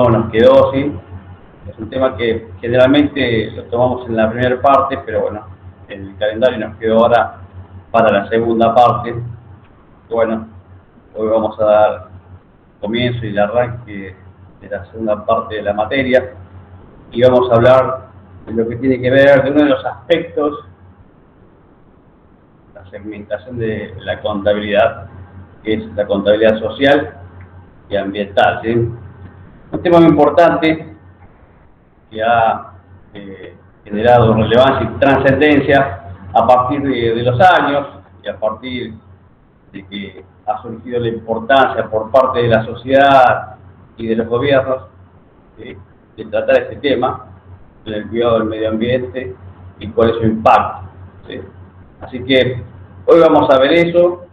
no nos quedó, ¿sí? Es un tema que generalmente lo tomamos en la primera parte, pero bueno, el calendario nos quedó ahora para la segunda parte. Bueno, hoy vamos a dar comienzo y el arranque de la segunda parte de la materia y vamos a hablar de lo que tiene que ver de uno de los aspectos, la segmentación de la contabilidad, que es la contabilidad social y ambiental, ¿sí? Un tema muy importante que ha generado relevancia y trascendencia a partir de los años y a partir de que ha surgido la importancia por parte de la sociedad y de los gobiernos, ¿sí?, de tratar este tema, el cuidado del medio ambiente y cuál es su impacto, ¿sí? Así que hoy vamos a ver eso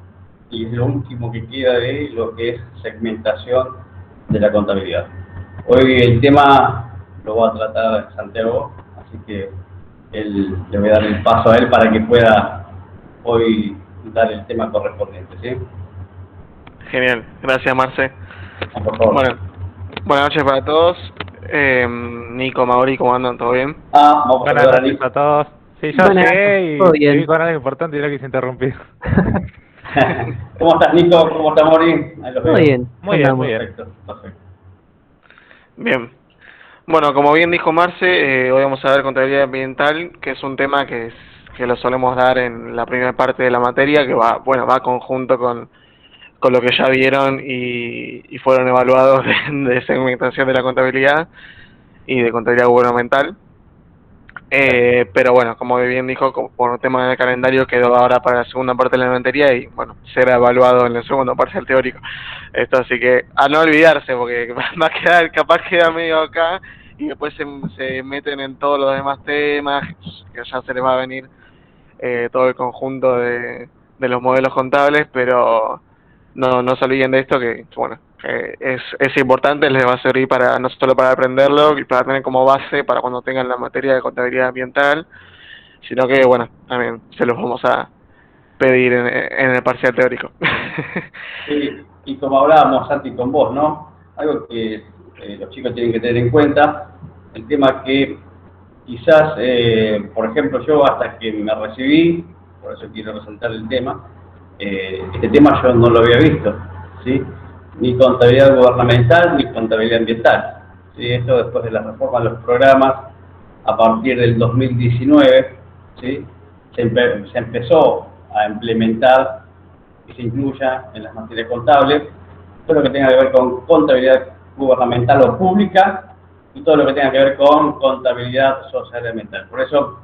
y es lo último que queda de lo que es segmentación de la contabilidad. Hoy el tema lo va a tratar Santiago, así que le voy a dar el paso a él para que pueda hoy dar el tema correspondiente, ¿sí? Genial, gracias Marce. Por favor. Bueno, buenas noches para todos. Nico, Mauri, ¿cómo andan? ¿Todo bien? Vamos Buenas a ver a noches Nico. a todos. Sí, yo Buenas, llegué todo y bien. vi con algo importante y no quise interrumpir. ¿Cómo estás, Nico? ¿Cómo está Mauri? Ahí los Todo veo. bien. Muy bien, andamos. muy bien. Perfecto, perfecto. Bien. Bueno, como bien dijo Marce, hoy vamos a ver contabilidad ambiental, que es un tema que lo solemos dar en la primera parte de la materia, que va conjunto con lo que ya vieron y fueron evaluados de segmentación de la contabilidad y de contabilidad gubernamental. Pero bueno, como bien dijo, por un tema de calendario quedó ahora para la segunda parte de la materia y bueno, será evaluado en el segundo parcial teórico. Esto así que a no olvidarse, porque va a quedar, capaz queda medio acá y después se meten en todos los demás temas, que ya se les va a venir todo el conjunto de los modelos contables, pero no se olviden de esto que bueno, es importante, les va a servir para no solo para aprenderlo y para tener como base para cuando tengan la materia de contabilidad ambiental, sino que bueno, también se los vamos a pedir en el parcial teórico. Sí, y como hablábamos antes con vos, ¿no? Algo que los chicos tienen que tener en cuenta, el tema que quizás, por ejemplo, yo hasta que me recibí, por eso quiero resaltar el tema, este tema yo no lo había visto, ¿sí? Ni contabilidad gubernamental ni contabilidad ambiental, ¿sí? Esto después de la reforma de los programas a partir del 2019, ¿sí? Se empezó a implementar que se incluya en las materias contables todo lo que tenga que ver con contabilidad gubernamental o pública y todo lo que tenga que ver con contabilidad social y ambiental. Por eso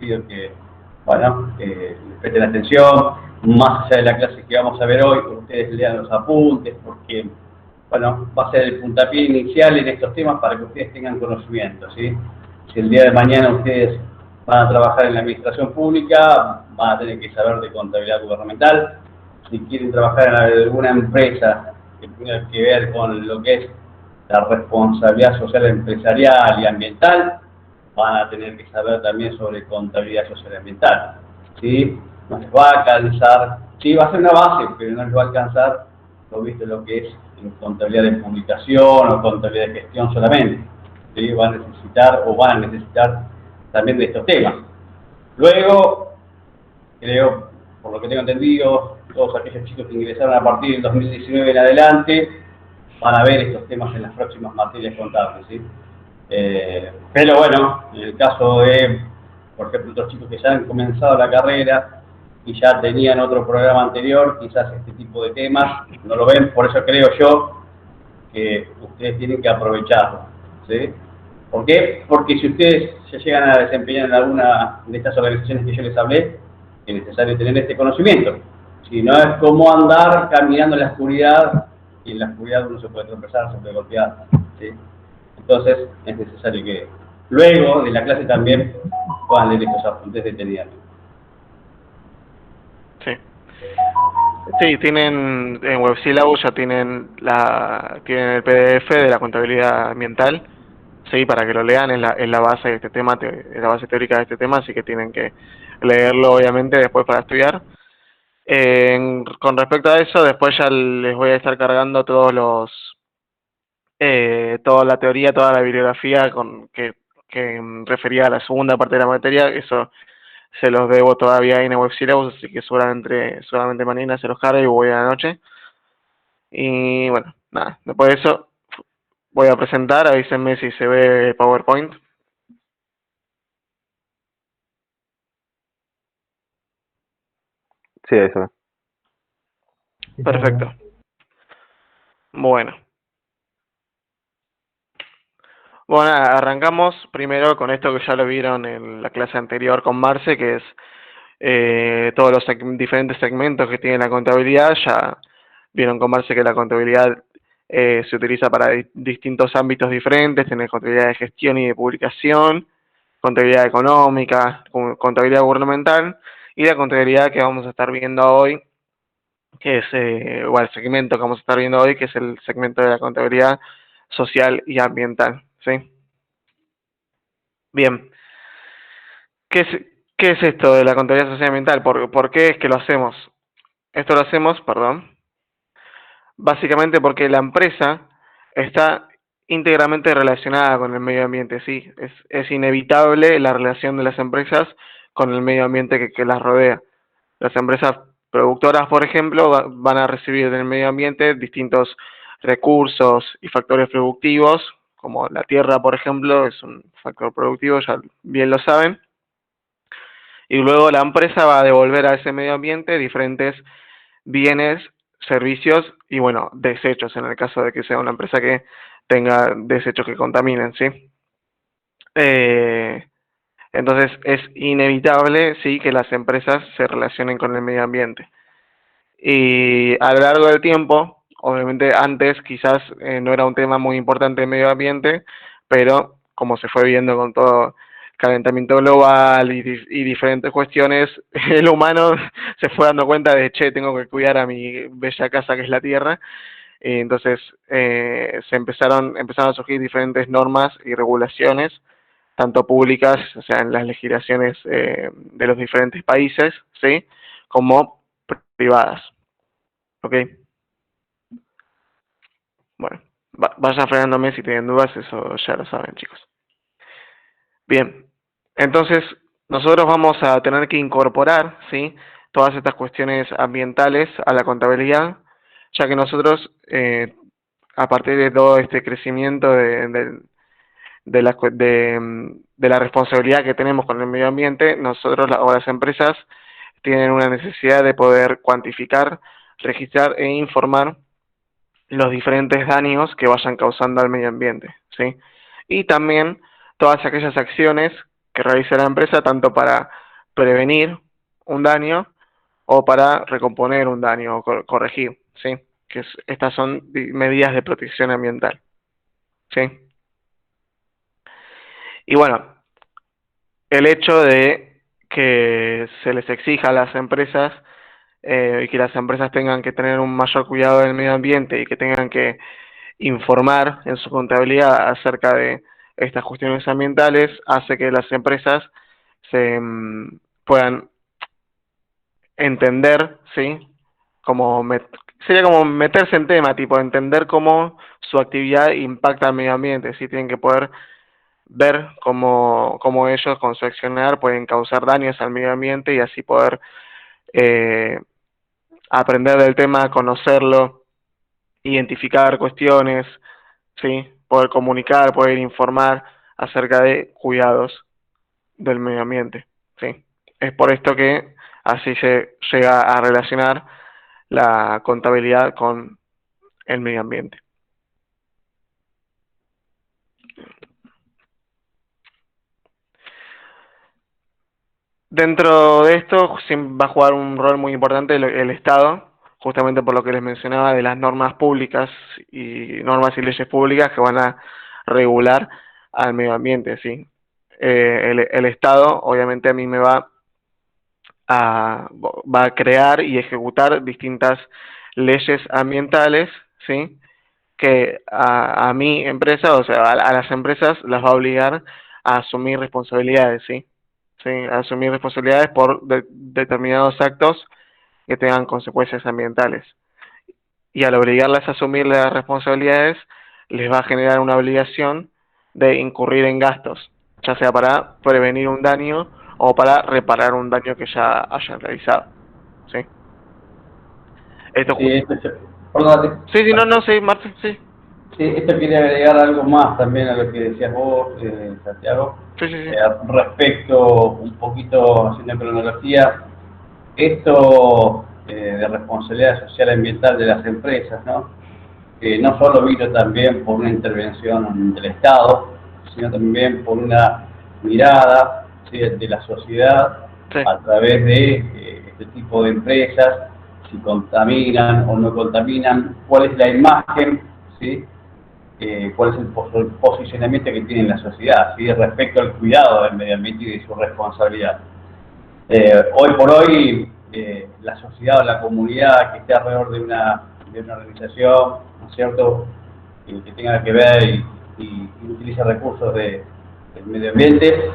pido que, bueno, les presten atención, más allá de la clase que vamos a ver hoy, que ustedes lean los apuntes, porque, bueno, va a ser el puntapié inicial en estos temas para que ustedes tengan conocimiento, ¿sí? Si el día de mañana ustedes van a trabajar en la administración pública, van a tener que saber de contabilidad gubernamental. Si quieren trabajar en alguna empresa que tenga que ver con lo que es la responsabilidad social empresarial y ambiental, van a tener que saber también sobre contabilidad social y ambiental, ¿sí? No les va a alcanzar, sí, va a ser una base, pero no les va a alcanzar lo visto lo que es en contabilidad de publicación o contabilidad de gestión solamente, ¿sí? Van a necesitar también de estos temas. Luego, creo, por lo que tengo entendido, todos aquellos chicos que ingresaron a partir del 2019 en adelante van a ver estos temas en las próximas materias contables, ¿sí? Pero bueno, en el caso de, por ejemplo, otros chicos que ya han comenzado la carrera y ya tenían otro programa anterior, quizás este tipo de temas no lo ven, por eso creo yo que ustedes tienen que aprovecharlo, ¿sí? ¿Por qué? Porque si ustedes se llegan a desempeñar en alguna de estas organizaciones que yo les hablé, es necesario tener este conocimiento. Si no, es como andar caminando en la oscuridad, y en la oscuridad uno se puede tropezar, se puede golpear, ¿sí? Entonces es necesario que luego de la clase también puedan leer estos apuntes detenidamente. Sí. Sí, tienen en WebSyllabus ya tienen el PDF de la contabilidad ambiental, sí, para que lo lean, es la base de este tema, es la base teórica de este tema, así que tienen que leerlo obviamente después para estudiar. Con respecto a eso, después ya les voy a estar cargando todos toda la teoría, toda la bibliografía que refería a la segunda parte de la materia, eso se los debo todavía en el web syllabus, así que solamente mañana se los cargo y voy a la noche. Y bueno, nada, después de eso voy a presentar, avísenme si se ve PowerPoint. Sí, eso. Perfecto. Bueno. Bueno, arrancamos primero con esto que ya lo vieron en la clase anterior con Marce, que es todos los diferentes segmentos que tiene la contabilidad. Ya vieron con Marce que la contabilidad se utiliza para distintos ámbitos diferentes. Tenés contabilidad de gestión y de publicación, contabilidad económica, contabilidad gubernamental y la contabilidad que vamos a estar viendo hoy, que es, o el segmento que vamos a estar viendo hoy, que es el segmento de la contabilidad social y ambiental, ¿sí? Bien, ¿qué es, qué es esto de la contabilidad social y ambiental? ¿Por qué es que lo hacemos? Esto lo hacemos, perdón, básicamente porque la empresa está íntegramente relacionada con el medio ambiente, sí, es inevitable la relación de las empresas con el medio ambiente que las rodea. Las empresas productoras, por ejemplo, van a recibir del medio ambiente distintos recursos y factores productivos, como la tierra, por ejemplo, es un factor productivo, ya bien lo saben, y luego la empresa va a devolver a ese medio ambiente diferentes bienes, servicios y, bueno, desechos, en el caso de que sea una empresa que tenga desechos que contaminen, ¿sí? Eh, entonces es inevitable, sí, que las empresas se relacionen con el medio ambiente. Y a lo largo del tiempo, obviamente antes quizás no era un tema muy importante el medio ambiente, pero como se fue viendo con todo calentamiento global y diferentes cuestiones, el humano se fue dando cuenta de, che, tengo que cuidar a mi bella casa que es la Tierra. Y entonces empezaron a surgir diferentes normas y regulaciones, tanto públicas, o sea, en las legislaciones de los diferentes países, ¿sí? Como privadas. ¿Ok? Bueno, vayan frenándome si tienen dudas, eso ya lo saben, chicos. Bien, entonces nosotros vamos a tener que incorporar, ¿sí?, todas estas cuestiones ambientales a la contabilidad, ya que nosotros, a partir de todo este crecimiento de la responsabilidad que tenemos con el medio ambiente, nosotros o las empresas tienen una necesidad de poder cuantificar, registrar e informar los diferentes daños que vayan causando al medio ambiente, ¿sí? Y también todas aquellas acciones que realice la empresa, tanto para prevenir un daño o para recomponer un daño o corregir, ¿sí? Estas son medidas de protección ambiental, ¿sí? Y bueno, el hecho de que se les exija a las empresas y que las empresas tengan que tener un mayor cuidado del medio ambiente y que tengan que informar en su contabilidad acerca de estas cuestiones ambientales hace que las empresas se puedan entender, ¿sí? Como sería como meterse en tema, tipo entender cómo su actividad impacta al medio ambiente, ¿sí? Tienen que poder ver cómo ellos con su accionar pueden causar daños al medio ambiente y así poder eh, aprender del tema, conocerlo, identificar cuestiones, ¿sí? Poder comunicar, poder informar acerca de cuidados del medio ambiente, ¿sí? Es por esto que así se llega a relacionar la contabilidad con el medio ambiente. Dentro de esto va a jugar un rol muy importante el Estado, justamente por lo que les mencionaba de las normas públicas y normas y leyes públicas que van a regular al medio ambiente, ¿sí? El Estado, obviamente, a mí me va a crear y ejecutar distintas leyes ambientales, ¿sí? Que a mi empresa, o sea, a las empresas las va a obligar a asumir responsabilidades, ¿sí? ¿Sí? A asumir responsabilidades por determinados actos que tengan consecuencias ambientales. Y al obligarlas a asumir las responsabilidades, les va a generar una obligación de incurrir en gastos, ya sea para prevenir un daño o para reparar un daño que ya hayan realizado. ¿Sí? Esto, Sí, perdón, sí, sí, no, no, sí, Marce, sí. sí, esto quería agregar algo más también a lo que decías vos, Santiago, Sí, sí, sí. respecto un poquito haciendo cronología, esto de responsabilidad social y ambiental de las empresas, ¿no? Que no solo vino también por una intervención del Estado, sino también por una mirada, ¿sí?, de la sociedad Sí. a través de este tipo de empresas, si contaminan o no contaminan, cuál es la imagen, ¿sí?, cuál es el posicionamiento que tiene la sociedad, ¿sí?, respecto al cuidado del medio ambiente y de su responsabilidad. Hoy por hoy, la sociedad o la comunidad que esté alrededor de una organización, ¿no es cierto?, que tenga que ver y utilice recursos del medio ambiente,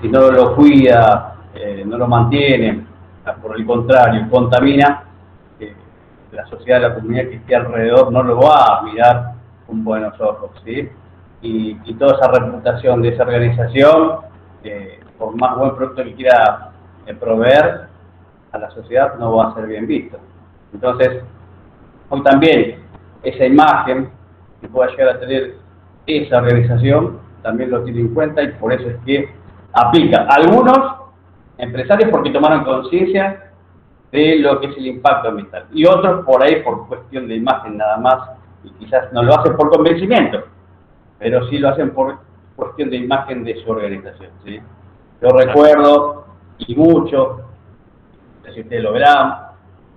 si no lo cuida, no lo mantiene, por el contrario, contamina, eh, la sociedad, la comunidad que esté alrededor no lo va a mirar con buenos ojos, ¿sí? Y toda esa reputación de esa organización, por más buen producto que quiera proveer a la sociedad, no va a ser bien visto. Entonces, hoy también esa imagen que pueda llegar a tener esa organización también lo tiene en cuenta, y por eso es que aplica. Algunos empresarios porque tomaron conciencia de lo que es el impacto ambiental, y otros por ahí por cuestión de imagen nada más, y quizás no lo hacen por convencimiento, pero sí lo hacen por cuestión de imagen de su organización, ¿sí? Yo recuerdo, y mucho, no sé si ustedes lo verán,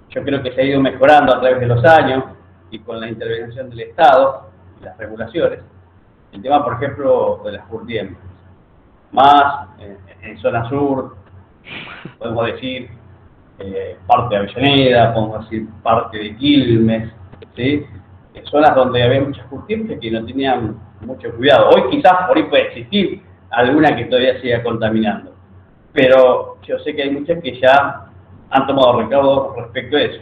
yo creo que se ha ido mejorando a través de los años y con la intervención del Estado y las regulaciones, el tema, por ejemplo, de las curtiembres. Más en zona sur, podemos decir parte de Avellaneda, podemos decir parte de Quilmes, ¿sí? Zonas donde había muchas curtiembres que no tenían mucho cuidado. Hoy quizás por ahí puede existir alguna que todavía siga contaminando, pero yo sé que hay muchas que ya han tomado recaudos respecto a eso.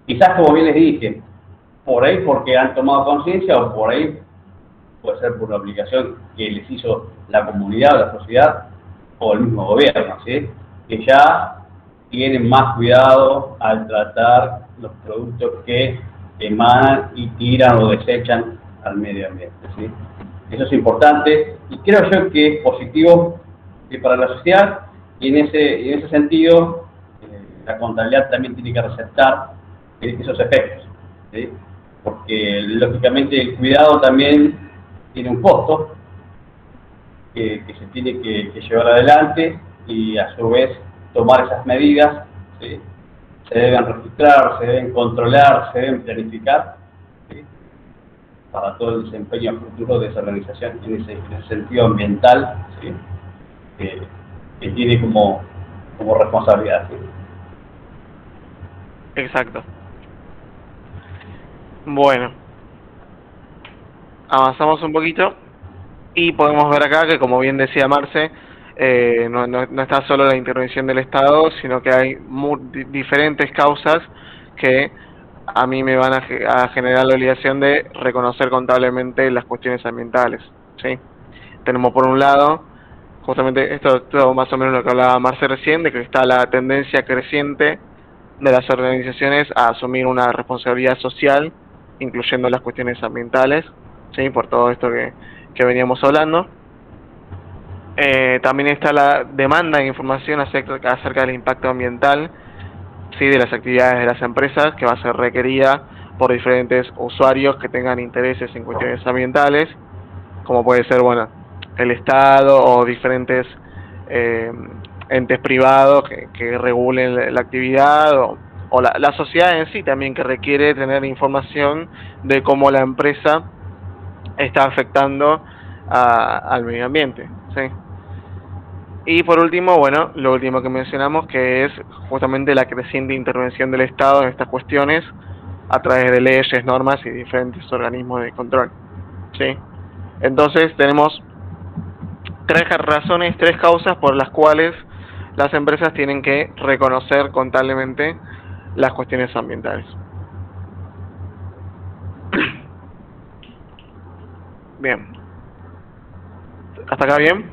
Quizás, como bien les dije, por ahí porque han tomado conciencia, o por ahí puede ser por la obligación que les hizo la comunidad o la sociedad o el mismo gobierno, ¿sí?, que ya tienen más cuidado al tratar los productos que emanan y tiran o desechan al medio ambiente, ¿sí? Eso es importante y creo yo que es positivo para la sociedad, y en ese sentido la contabilidad también tiene que receptar esos efectos, ¿sí? Porque lógicamente el cuidado también tiene un costo que se tiene que llevar adelante, y a su vez tomar esas medidas, ¿sí? Se deben registrar, se deben controlar, se deben planificar, ¿sí?, para todo el desempeño futuro de esa organización en ese sentido ambiental, ¿sí?, que tiene como responsabilidad, ¿sí? Exacto. Bueno, avanzamos un poquito y podemos ver acá que, como bien decía Marce, no está solo la intervención del Estado, sino que hay diferentes causas que a mí me van a generar la obligación de reconocer contablemente las cuestiones ambientales, ¿sí? Tenemos por un lado, justamente esto más o menos lo que hablaba Marce recién, de que está la tendencia creciente de las organizaciones a asumir una responsabilidad social, incluyendo las cuestiones ambientales, ¿sí?, por todo esto que veníamos hablando. También está la demanda de información acerca del impacto ambiental, ¿sí?, de las actividades de las empresas, que va a ser requerida por diferentes usuarios que tengan intereses en cuestiones ambientales, como puede ser, bueno, el Estado o diferentes entes privados que regulen la actividad, o la sociedad en sí también, que requiere tener información de cómo la empresa está afectando al medio ambiente, ¿sí? Y por último, bueno, lo último que mencionamos, que es justamente la creciente intervención del Estado en estas cuestiones a través de leyes, normas y diferentes organismos de control, ¿sí? Entonces tenemos tres razones, tres causas por las cuales las empresas tienen que reconocer contablemente las cuestiones ambientales. Bien. ¿Hasta acá bien?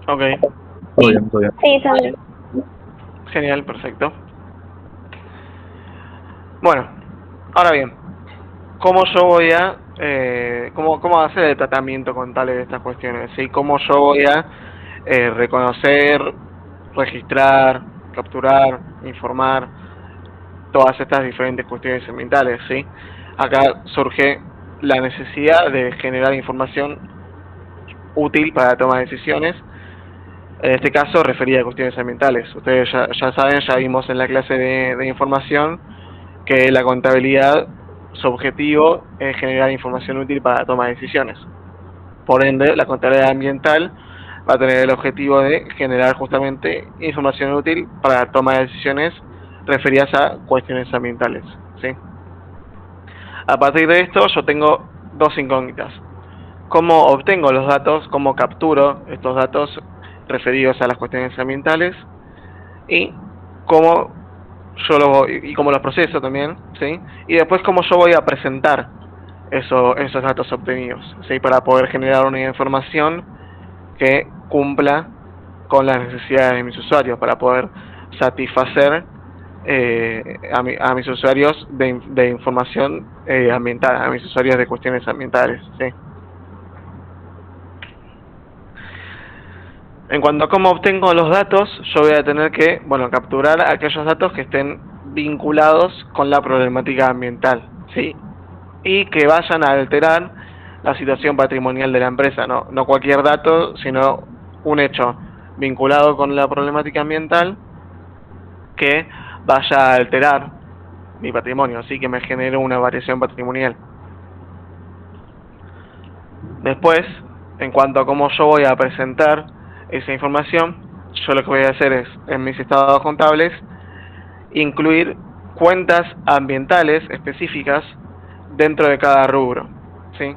Ok. Todo bien, todo bien. Sí, está bien. Genial, perfecto. Bueno, ahora bien, ¿cómo yo voy a, cómo hacer el tratamiento contable de estas cuestiones? ¿Sí? ¿Cómo yo voy a reconocer, registrar, capturar, informar todas estas diferentes cuestiones ambientales? ¿Sí? Acá surge la necesidad de generar información útil para la toma de decisiones, en este caso referida a cuestiones ambientales. Ustedes ya saben, ya vimos en la clase de información que la contabilidad, su objetivo es generar información útil para la toma de decisiones. Por ende, la contabilidad ambiental va a tener el objetivo de generar justamente información útil para la toma de decisiones referidas a cuestiones ambientales, ¿sí? A partir de esto, yo tengo dos incógnitas. ¿Cómo obtengo los datos? ¿Cómo capturo estos datos referidos a las cuestiones ambientales? Y cómo y cómo los proceso también, ¿sí? Y después cómo yo voy a presentar esos datos obtenidos, ¿sí? Para poder generar una información que cumpla con las necesidades de mis usuarios, para poder satisfacer a mis usuarios de información ambiental, a mis usuarios de cuestiones ambientales, ¿sí? En cuanto a cómo obtengo los datos, yo voy a tener que, bueno, capturar aquellos datos que estén vinculados con la problemática ambiental, ¿sí? Y que vayan a alterar la situación patrimonial de la empresa, no cualquier dato, sino un hecho vinculado con la problemática ambiental que vaya a alterar mi patrimonio, así que me genere una variación patrimonial. Después, en cuanto a cómo yo voy a presentar esa información, yo lo que voy a hacer es, en mis estados contables, incluir cuentas ambientales específicas dentro de cada rubro, ¿sí?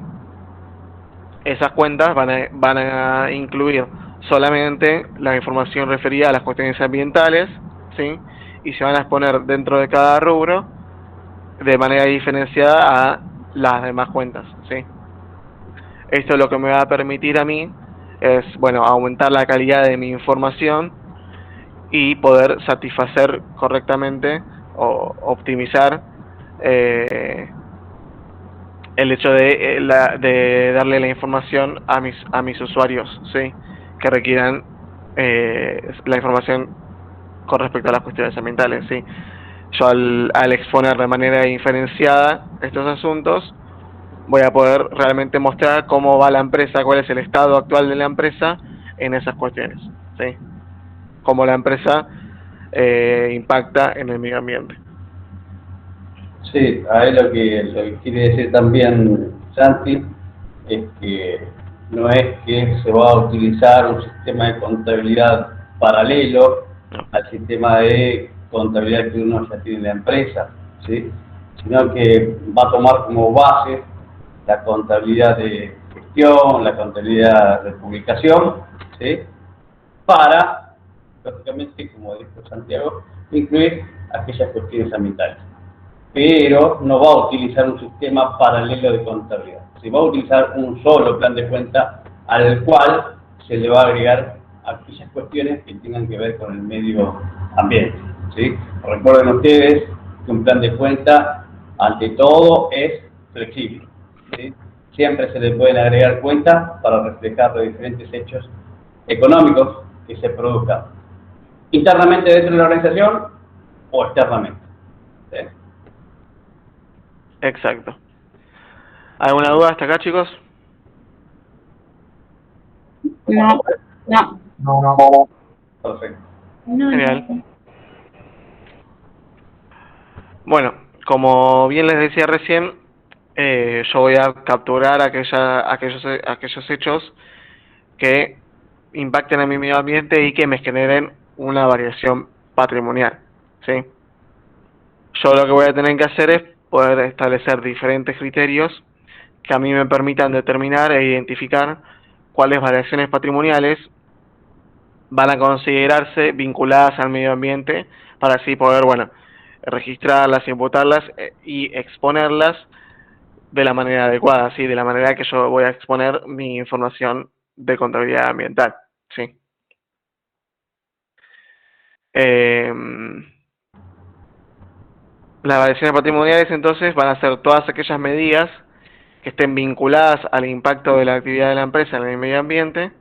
Esas cuentas van a incluir solamente la información referida a las cuestiones ambientales, ¿sí? Y se van a exponer dentro de cada rubro de manera diferenciada a las demás cuentas, ¿sí? Esto lo que me va a permitir a mí es, bueno, aumentar la calidad de mi información y poder satisfacer correctamente o optimizar el hecho de darle la información a mis usuarios, ¿sí? Que requieran la información con respecto a las cuestiones ambientales, ¿sí? Yo al exponer de manera diferenciada estos asuntos, voy a poder realmente mostrar cómo va la empresa, cuál es el estado actual de la empresa en esas cuestiones, ¿sí? Cómo la empresa impacta en el medio ambiente. Sí, a él lo que quiere decir también Santi es que no es que se va a utilizar un sistema de contabilidad paralelo No. al sistema de contabilidad que uno ya tiene en la empresa, ¿sí? Sino que va a tomar como base la contabilidad de gestión, la contabilidad de publicación, ¿sí? Para, lógicamente, como dijo Santiago, incluir aquellas cuestiones ambientales, pero no va a utilizar un sistema paralelo de contabilidad. Se va a utilizar un solo plan de cuenta al cual se le va a agregar aquellas cuestiones que tengan que ver con el medio ambiente, ¿sí? Recuerden ustedes que un plan de cuenta, ante todo, es flexible, ¿sí? Siempre se le pueden agregar cuentas para reflejar los diferentes hechos económicos que se produzcan internamente dentro de la organización o externamente, ¿sí? Exacto. ¿Alguna duda hasta acá, chicos? No, no. No. Perfecto. No, Genial. no. Bueno, como bien les decía recién, yo voy a capturar aquellos hechos que impacten a mi medio ambiente y que me generen una variación patrimonial, ¿sí? Yo lo que voy a tener que hacer es poder establecer diferentes criterios que a mí me permitan determinar e identificar cuáles variaciones patrimoniales van a considerarse vinculadas al medio ambiente para así poder, bueno, registrarlas, imputarlas y exponerlas de la manera adecuada, ¿sí? De la manera que yo voy a exponer mi información de contabilidad ambiental, ¿sí? Las variaciones patrimoniales entonces van a ser todas aquellas medidas que estén vinculadas al impacto de la actividad de la empresa en el medio ambiente,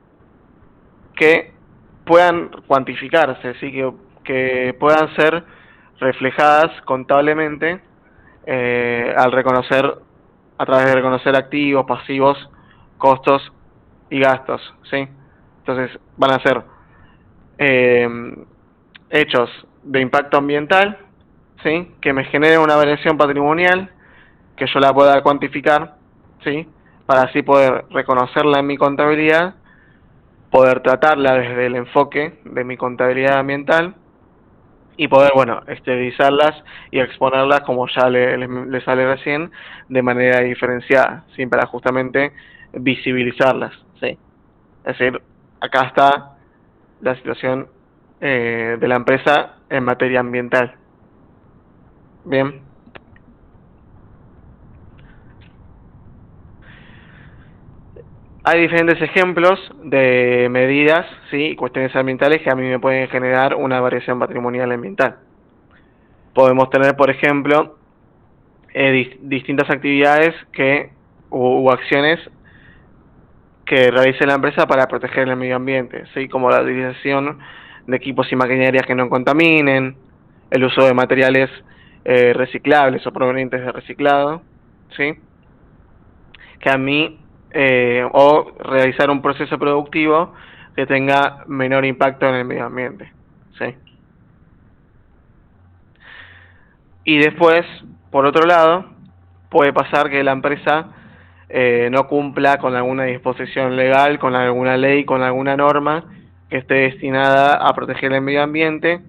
que puedan cuantificarse, ¿sí? Que puedan ser reflejadas contablemente al reconocer, a través de reconocer activos, pasivos, costos y gastos, ¿sí? Entonces van a ser eh, hechos de impacto ambiental, ¿sí? Que me generen una variación patrimonial, que yo la pueda cuantificar, ¿sí? Para así poder reconocerla en mi contabilidad, poder tratarla desde el enfoque de mi contabilidad ambiental y poder, bueno, esterilizarlas y exponerlas, como ya le sale recién, de manera diferenciada, ¿sí? Para justamente visibilizarlas, ¿sí? Es decir, acá está la situación de la empresa en materia ambiental. Bien. Hay diferentes ejemplos de medidas, ¿sí? Y cuestiones ambientales que a mí me pueden generar una variación patrimonial ambiental. Podemos tener, por ejemplo, distintas actividades u acciones que realice la empresa para proteger el medio ambiente, ¿sí? Como la utilización de equipos y maquinarias que no contaminen, el uso de materiales reciclables o provenientes de reciclado, ¿sí? Que a mí, o realizar un proceso productivo que tenga menor impacto en el medio ambiente, ¿sí? Y después, por otro lado, puede pasar que la empresa no cumpla con alguna disposición legal, con alguna ley, con alguna norma que esté destinada a proteger el medio ambiente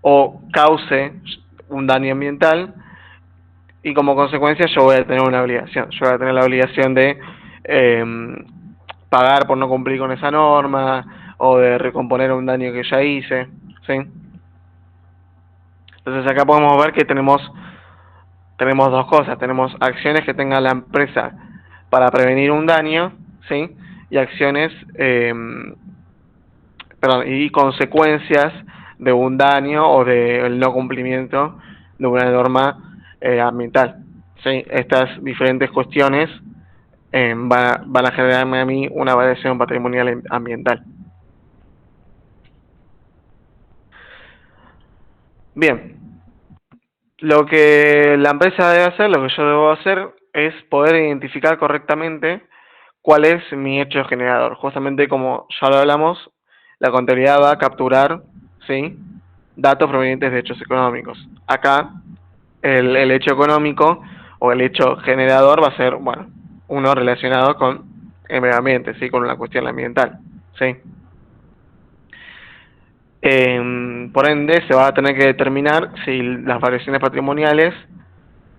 o cause un daño ambiental, y como consecuencia yo voy a tener una obligación. Yo voy a tener la obligación de eh, pagar por no cumplir con esa norma o de recomponer un daño que ya hice, ¿sí? Entonces acá podemos ver que tenemos dos cosas. Tenemos acciones que tenga la empresa para prevenir un daño, ¿sí? Y acciones, y consecuencias de un daño o del no cumplimiento de una norma ambiental, ¿sí? Estas diferentes cuestiones van a generarme a mí una variación patrimonial ambiental. Bien, lo que la empresa debe hacer, lo que yo debo hacer, es poder identificar correctamente cuál es mi hecho generador. Justamente como ya lo hablamos, la contabilidad va a capturar, ¿sí?, datos provenientes de hechos económicos. Acá, el hecho económico o el hecho generador va a ser, bueno, uno relacionado con el medio ambiente, ¿sí?, con la cuestión ambiental, ¿sí? Por ende, se va a tener que determinar si las variaciones patrimoniales,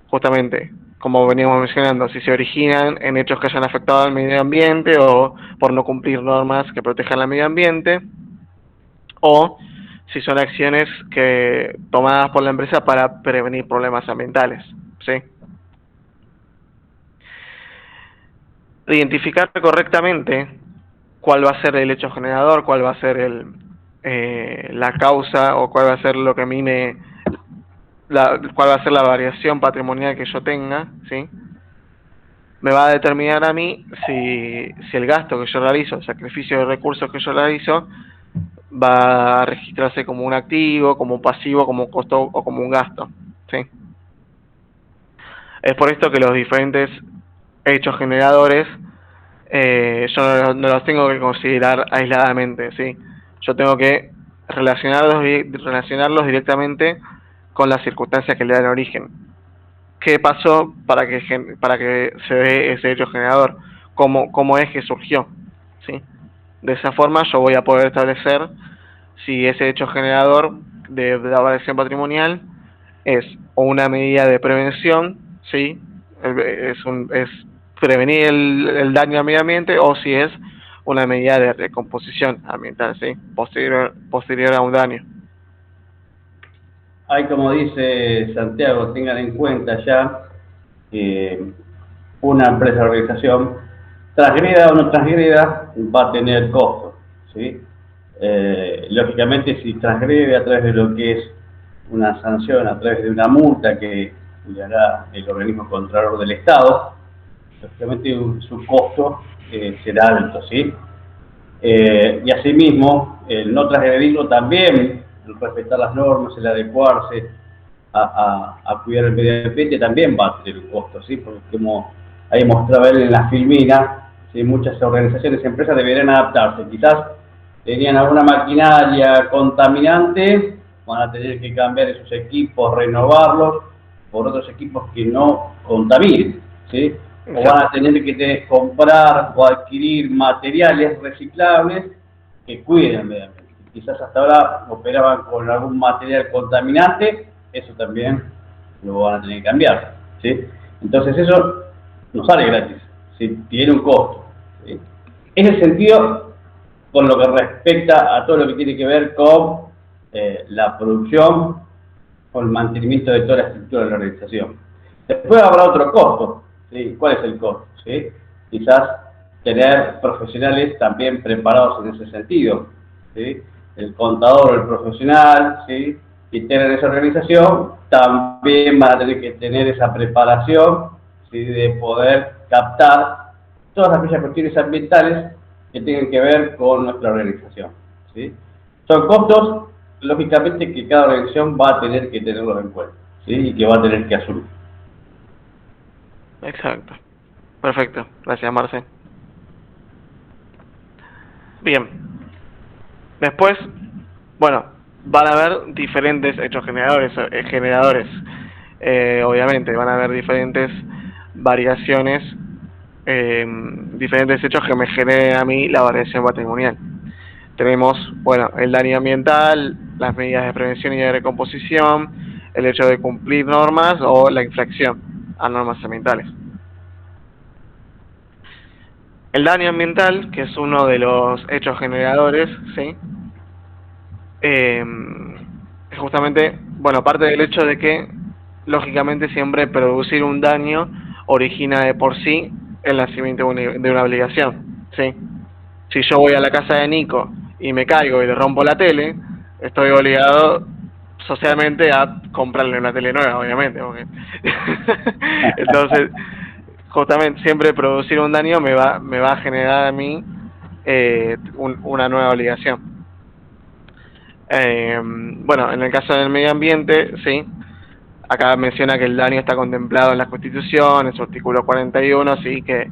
justamente, como veníamos mencionando, si se originan en hechos que hayan afectado al medio ambiente o por no cumplir normas que protejan el medio ambiente, o si son acciones tomadas por la empresa para prevenir problemas ambientales, ¿sí? Identificar correctamente cuál va a ser el hecho generador, cuál va a ser la causa o cuál va a ser lo que a mí cuál va a ser la variación patrimonial que yo tenga, ¿sí? Me va a determinar a mí si el gasto que yo realizo, el sacrificio de recursos que yo realizo, va a registrarse como un activo, como un pasivo, como un costo o como un gasto, ¿sí? Es por esto que los diferentes hechos generadores yo no los tengo que considerar aisladamente, ¿sí? Yo tengo que relacionarlos directamente con las circunstancias que le dan origen. ¿Qué pasó para que se dé ese hecho generador? ¿Cómo es que surgió? ¿Sí? De esa forma yo voy a poder establecer si ese hecho generador de la variación patrimonial es o una medida de prevención, ¿sí? Es prevenir el daño al medio ambiente, o si es una medida de recomposición ambiental, ¿sí? Posterior a un daño. Hay, como dice Santiago, tengan en cuenta ya eh, una empresa o organización, transgreda o no transgreda, va a tener costos, ¿sí? Lógicamente, si transgrede a través de lo que es una sanción, a través de una multa que le hará el organismo controlador del Estado, lógicamente su costo será alto, ¿sí? Y asimismo, el no transgredirlo también, el respetar las normas, el adecuarse a cuidar el medio ambiente también va a tener un costo, ¿sí? Porque como ahí mostraba él en la filmina, ¿sí? Muchas organizaciones y empresas deberían adaptarse. Quizás tenían alguna maquinaria contaminante, van a tener que cambiar esos equipos, renovarlos por otros equipos que no contaminen, ¿sí? O van a tener que comprar o adquirir materiales reciclables que cuiden el medio ambiente. Quizás hasta ahora operaban con algún material contaminante, eso también lo van a tener que cambiar, ¿sí? Entonces eso no sale gratis, ¿sí? Tiene un costo, ¿sí? Es el sentido con lo que respecta a todo lo que tiene que ver con la producción o el mantenimiento de toda la estructura de la organización. Después habrá otro costo, ¿sí? ¿Cuál es el costo? ¿Sí? Quizás tener profesionales también preparados en ese sentido, ¿sí? El contador o el profesional, ¿sí? Que tener esa organización también van a tener que tener esa preparación, ¿sí? De poder captar todas aquellas cuestiones ambientales que tengan que ver con nuestra organización, ¿sí? Son costos, lógicamente, que cada organización va a tener que tenerlos en cuenta, ¿sí? Y que va a tener que asumir. Exacto. Perfecto. Gracias, Marce. Bien. Después, bueno, van a haber diferentes hechos generadores. Obviamente, van a haber diferentes variaciones, diferentes hechos que me generen a mí la variación patrimonial. Tenemos, bueno, el daño ambiental, las medidas de prevención y de recomposición, el hecho de cumplir normas o la infracción a normas ambientales. El daño ambiental, que es uno de los hechos generadores, ¿sí? Justamente, bueno, parte del hecho de que, lógicamente, siempre producir un daño origina de por sí el nacimiento de una obligación, ¿sí? Si yo voy a la casa de Nico y me caigo y le rompo la tele, estoy obligado socialmente a comprarle una tele nueva, obviamente. Porque entonces, justamente, siempre producir un daño me va a generar a mí una nueva obligación. Bueno, en el caso del medio ambiente, sí, acá menciona que el daño está contemplado en la Constitución, en su artículo 41, sí, que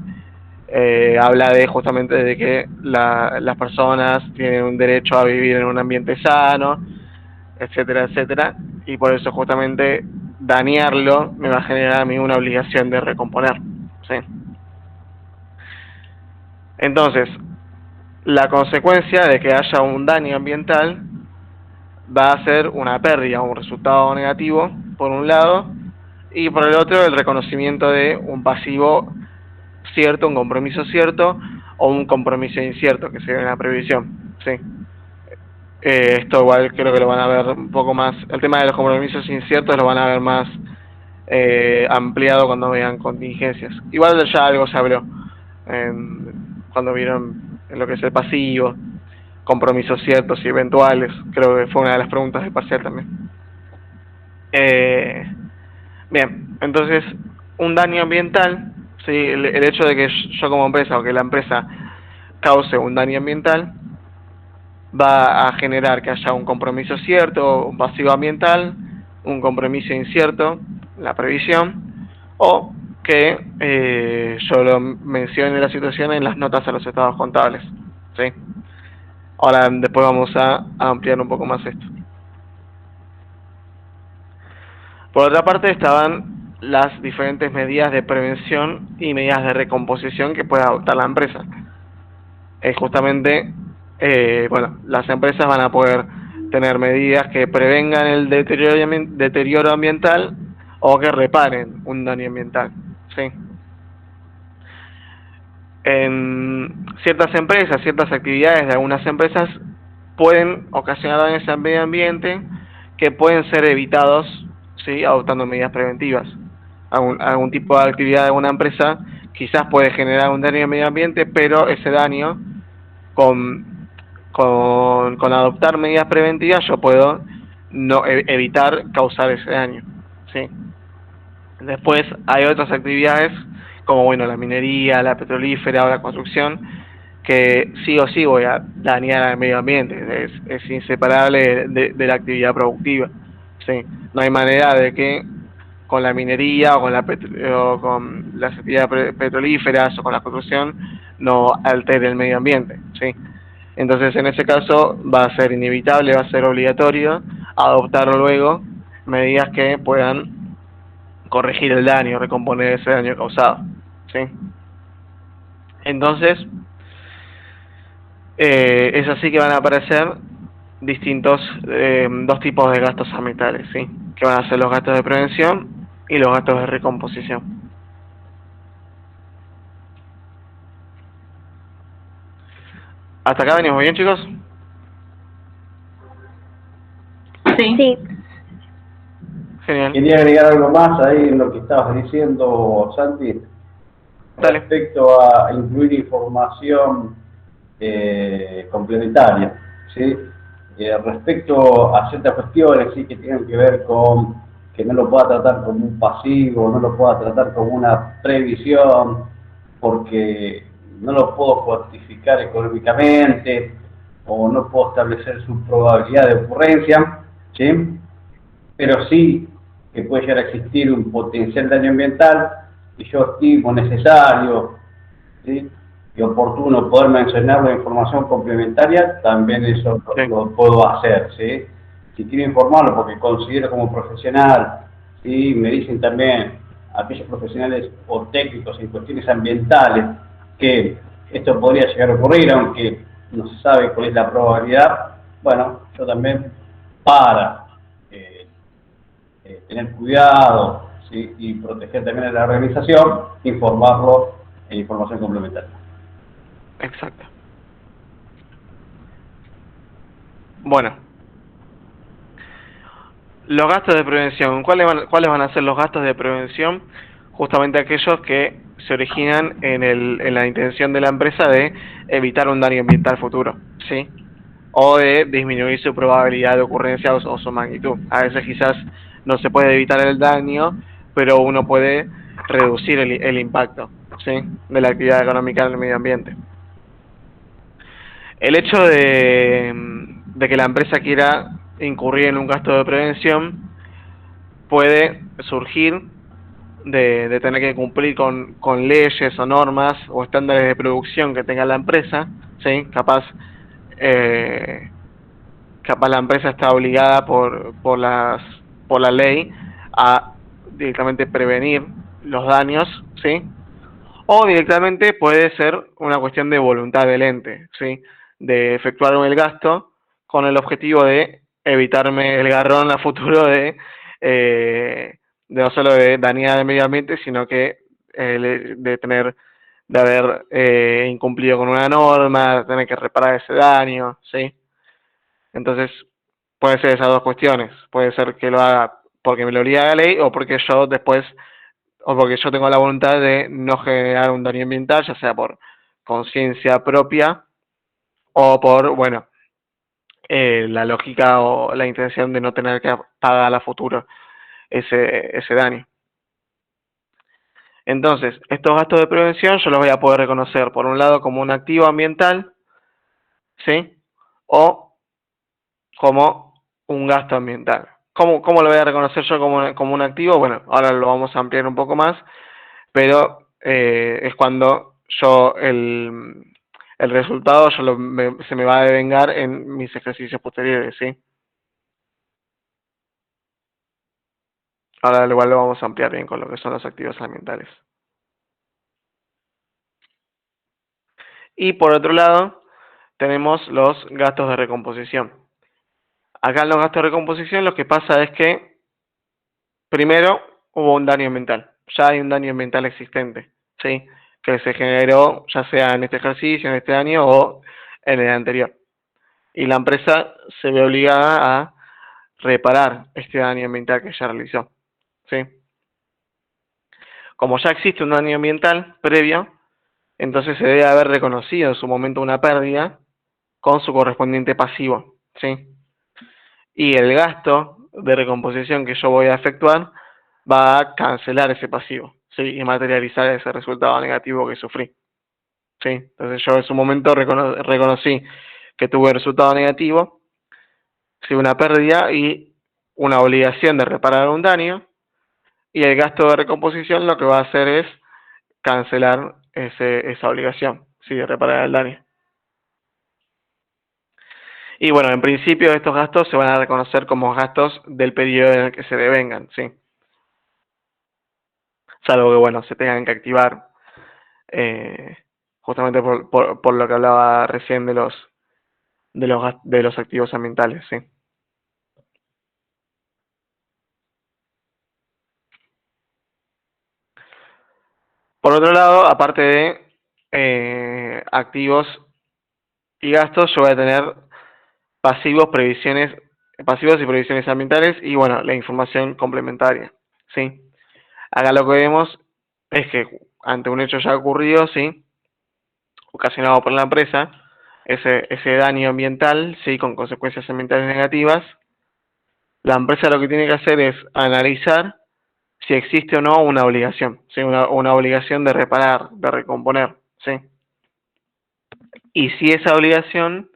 habla justamente de que las personas tienen un derecho a vivir en un ambiente sano, etcétera, etcétera, y por eso justamente dañarlo me va a generar a mí una obligación de recomponer, ¿sí? Entonces, la consecuencia de que haya un daño ambiental va a ser una pérdida, un resultado negativo, por un lado, y por el otro el reconocimiento de un pasivo cierto, un compromiso cierto, o un compromiso incierto, que sería una previsión, ¿sí? Esto igual creo que lo van a ver un poco más, el tema de los compromisos inciertos lo van a ver más ampliado cuando vean contingencias. Igual ya algo se habló cuando vieron lo que es el pasivo, compromisos ciertos y eventuales, creo que fue una de las preguntas del parcial también. Bien, entonces, un daño ambiental, ¿sí? El hecho de que yo como empresa o que la empresa cause un daño ambiental va a generar que haya un compromiso cierto, un pasivo ambiental, un compromiso incierto, la previsión, o que yo lo mencione la situación en las notas a los estados contables, ¿sí? Ahora después vamos a ampliar un poco más esto. Por otra parte estaban las diferentes medidas de prevención y medidas de recomposición que puede adoptar la empresa. Justamente, bueno, las empresas van a poder tener medidas que prevengan el deterioro ambiental o que reparen un daño ambiental, ¿sí? En ciertas empresas, ciertas actividades de algunas empresas pueden ocasionar daños al medio ambiente que pueden ser evitados, ¿sí? Adoptando medidas preventivas. algún tipo de actividad de una empresa, quizás puede generar un daño al medio ambiente, pero ese daño, con adoptar medidas preventivas, yo puedo no evitar causar ese daño, ¿sí? Después hay otras actividades, como bueno, la minería, la petrolífera o la construcción, que sí o sí voy a dañar al medio ambiente, es inseparable de la actividad productiva, ¿sí? No hay manera de que con la minería o o con las actividades petrolíferas o con la construcción no altere el medio ambiente, ¿sí? Entonces, en ese caso, va a ser inevitable, va a ser obligatorio adoptar luego medidas que puedan corregir el daño, recomponer ese daño causado, ¿sí? Entonces, es así que van a aparecer distintos, dos tipos de gastos ambientales, ¿sí? Que van a ser los gastos de prevención y los gastos de recomposición. ¿Hasta acá venimos bien, chicos? Sí. Sí, Genial. Quería agregar algo más ahí en lo que estabas diciendo, Santi, Dale. respecto a incluir información complementaria, ¿sí? Respecto a ciertas cuestiones, ¿sí? Que tienen que ver con que no lo pueda tratar como un pasivo, no lo pueda tratar como una previsión, porque no lo puedo cuantificar económicamente o no puedo establecer su probabilidad de ocurrencia, ¿sí? Pero sí que puede llegar a existir un potencial daño ambiental y yo estimo necesario, ¿sí? Y oportuno poder mencionar la información complementaria, también eso Sí. lo puedo hacer, ¿sí? Si quiero informarlo porque considero como profesional, ¿sí? Me dicen también aquellos profesionales o técnicos en cuestiones ambientales que esto podría llegar a ocurrir, aunque no se sabe cuál es la probabilidad, bueno, yo también para eh, tener cuidado, ¿sí? Y proteger también a la organización, informarlo en información complementaria. Exacto. Bueno, los gastos de prevención. ¿Cuáles van a ser los gastos de prevención? Justamente aquellos que se originan en la intención de la empresa de evitar un daño ambiental futuro, ¿sí? O de disminuir su probabilidad de ocurrencia o su magnitud. A veces quizás no se puede evitar el daño, pero uno puede reducir el impacto, ¿sí? De la actividad económica en el medio ambiente. El hecho de que la empresa quiera incurrir en un gasto de prevención puede surgir de tener que cumplir con leyes o normas o estándares de producción que tenga la empresa, ¿sí? Eh, capaz la empresa está obligada por la ley a directamente prevenir los daños, ¿sí? O directamente puede ser una cuestión de voluntad del ente, ¿sí? De efectuar el gasto con el objetivo de evitarme el garrón a futuro de no solo de dañar el medio ambiente, sino que de haber incumplido con una norma, tener que reparar ese daño, ¿sí? Entonces, puede ser esas dos cuestiones. Puede ser que lo haga porque me lo obliga la ley o porque yo después o porque yo tengo la voluntad de no generar un daño ambiental, ya sea por conciencia propia o por, bueno, la lógica o la intención de no tener que pagar a futuro ese daño. Entonces, estos gastos de prevención yo los voy a poder reconocer, por un lado, como un activo ambiental, ¿sí? O como un gasto ambiental. ¿Cómo lo voy a reconocer yo como un activo? Bueno, ahora lo vamos a ampliar un poco más, pero es cuando el resultado se me va a devengar en mis ejercicios posteriores, ¿sí? Ahora igual lo vamos a ampliar bien con lo que son los activos ambientales. Y por otro lado, tenemos los gastos de recomposición. Acá en los gastos de recomposición lo que pasa es que primero hubo un daño ambiental, ya hay un daño ambiental existente, ¿sí? Que se generó ya sea en este ejercicio, en este año o en el anterior. Y la empresa se ve obligada a reparar este daño ambiental que ya realizó, ¿sí? como ya existe un daño ambiental previo, entonces se debe haber reconocido en su momento una pérdida con su correspondiente pasivo, ¿sí? Y el gasto de recomposición que yo voy a efectuar va a cancelar ese pasivo, ¿sí? Y materializar ese resultado negativo que sufrí, ¿sí? Entonces yo en su momento reconocí que tuve un resultado negativo, sí, una pérdida y una obligación de reparar un daño, y el gasto de recomposición lo que va a hacer es cancelar esa obligación, ¿sí? De reparar el daño. Y bueno, en principio estos gastos se van a reconocer como gastos del periodo en el que se devengan, ¿sí? Salvo que, bueno, se tengan que activar, eh, justamente por lo que hablaba recién de los activos ambientales, ¿sí? Por otro lado, aparte de activos y gastos, yo voy a tener pasivos y previsiones ambientales y, bueno, la información complementaria, ¿sí? Acá lo que vemos es que ante un hecho ya ocurrido, ¿sí? Ocasionado por la empresa, ese daño ambiental, ¿sí? Con consecuencias ambientales negativas, la empresa lo que tiene que hacer es analizar si existe o no una obligación, ¿sí? Una obligación de reparar, de recomponer, ¿sí? Y si esa obligación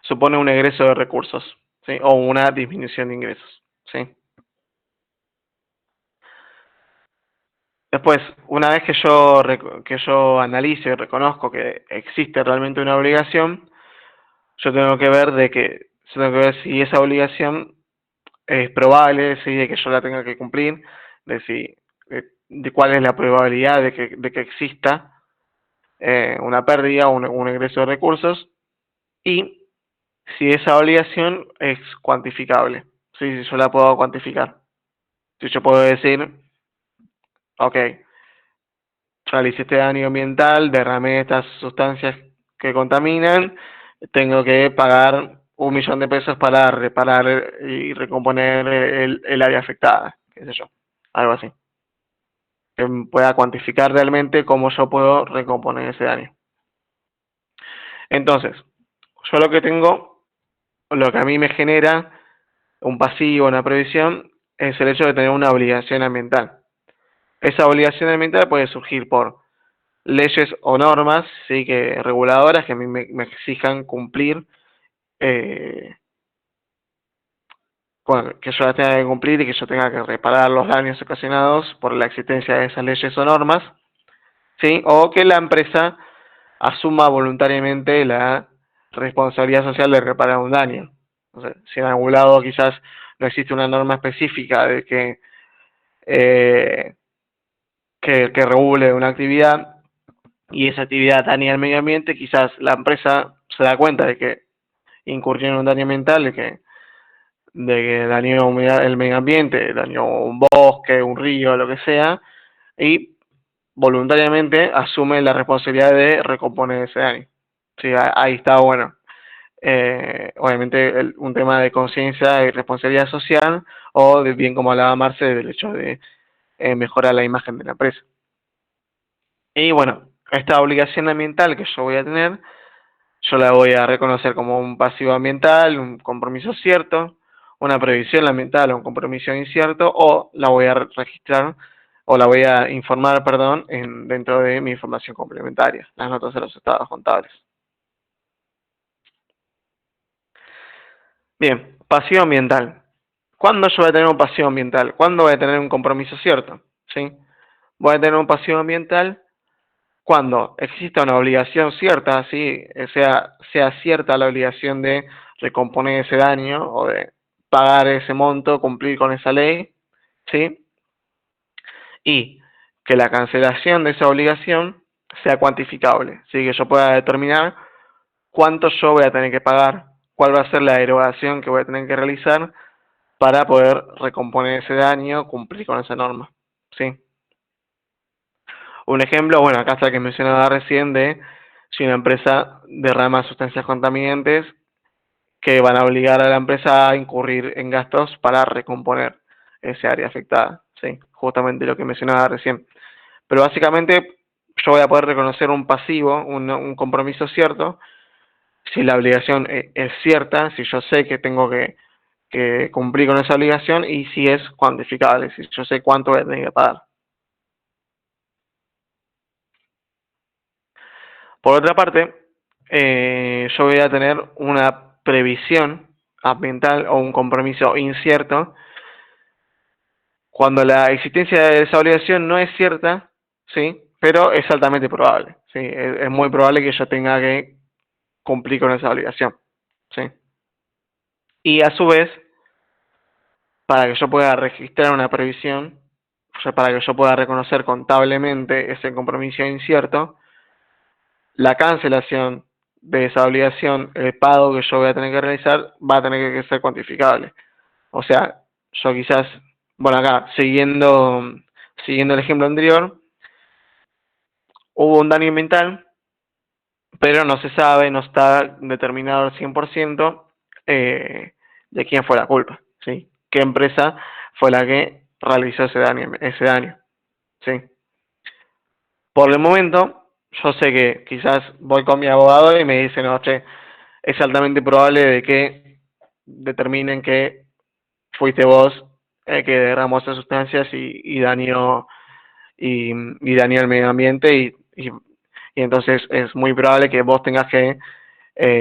supone un egreso de recursos, ¿sí? O una disminución de ingresos, ¿sí? Después, una vez que yo analice y reconozco que existe realmente una obligación, yo tengo que ver yo tengo que ver si esa obligación es probable, sí, de que yo la tenga que cumplir, de cuál es la probabilidad de que exista una pérdida o un egreso de recursos, y si esa obligación es cuantificable, sí, si yo la puedo cuantificar. Si yo puedo decir, ok, realicé este daño ambiental, derramé estas sustancias que contaminan, tengo que pagar 1 millón de pesos para reparar y recomponer el área afectada, qué sé yo, algo así. Que pueda cuantificar realmente cómo yo puedo recomponer ese daño. Entonces, yo lo que a mí me genera un pasivo, una previsión, es el hecho de tener una obligación ambiental. Esa obligación ambiental puede surgir por leyes o normas, sí, que reguladoras que a mí me exijan cumplir, eh, que yo las tenga que cumplir y que yo tenga que reparar los daños ocasionados por la existencia de esas leyes o normas, sí, o que la empresa asuma voluntariamente la responsabilidad social de reparar un daño. O sea, si en algún lado quizás no existe una norma específica de eh, que regule una actividad y esa actividad daña al medio ambiente, quizás la empresa se da cuenta de que incurrió en un daño ambiental, de que dañó el medio ambiente, dañó un bosque, un río, lo que sea, y voluntariamente asume la responsabilidad de recomponer ese daño. Sí, ahí está, bueno, obviamente un tema de conciencia y responsabilidad social, o bien como hablaba Marce, del hecho de mejorar la imagen de la empresa. Y bueno, esta obligación ambiental que yo voy a tener, yo la voy a reconocer como un pasivo ambiental, un compromiso cierto, una previsión ambiental o un compromiso incierto, o la voy a registrar, o la voy a informar, perdón, dentro de mi información complementaria, las notas de los estados contables. Bien, pasivo ambiental. ¿Cuándo yo voy a tener un pasivo ambiental? ¿Cuándo voy a tener un compromiso cierto? ¿Sí? Voy a tener un pasivo ambiental cuando exista una obligación cierta, ¿sí? Sea cierta la obligación de recomponer ese daño o de pagar ese monto, cumplir con esa ley, ¿sí? Y que la cancelación de esa obligación sea cuantificable, ¿sí? Que yo pueda determinar cuánto yo voy a tener que pagar, cuál va a ser la erogación que voy a tener que realizar para poder recomponer ese daño, cumplir con esa norma, ¿sí? Un ejemplo, bueno, acá está el que mencionaba recién de si una empresa derrama sustancias contaminantes que van a obligar a la empresa a incurrir en gastos para recomponer ese área afectada, ¿sí? Justamente lo que mencionaba recién. Pero básicamente yo voy a poder reconocer un pasivo, un compromiso cierto, si la obligación es cierta, si yo sé que tengo que cumplir con esa obligación y si es cuantificable, si yo sé cuánto voy a tener que pagar. Por otra parte, yo voy a tener una previsión ambiental o un compromiso incierto cuando la existencia de esa obligación no es cierta, ¿sí? Pero es altamente probable, ¿sí? Es muy probable que yo tenga que cumplir con esa obligación, ¿sí? Y a su vez, para que yo pueda registrar una previsión, o sea, para que yo pueda reconocer contablemente ese compromiso incierto, la cancelación de esa obligación, el pago que yo voy a tener que realizar, va a tener que ser cuantificable. O sea, yo quizás, bueno, acá, siguiendo el ejemplo anterior, hubo un daño ambiental, pero no se sabe, no está determinado al 100% de quién fue la culpa, ¿sí? ¿Qué empresa fue la que realizó ese daño, ¿sí? Por el momento, yo sé que quizás voy con mi abogado y me dice, no, che, es altamente probable de que determinen que fuiste vos el que derramó esas sustancias y dañó y dañó el medio ambiente y entonces es muy probable que vos tengas que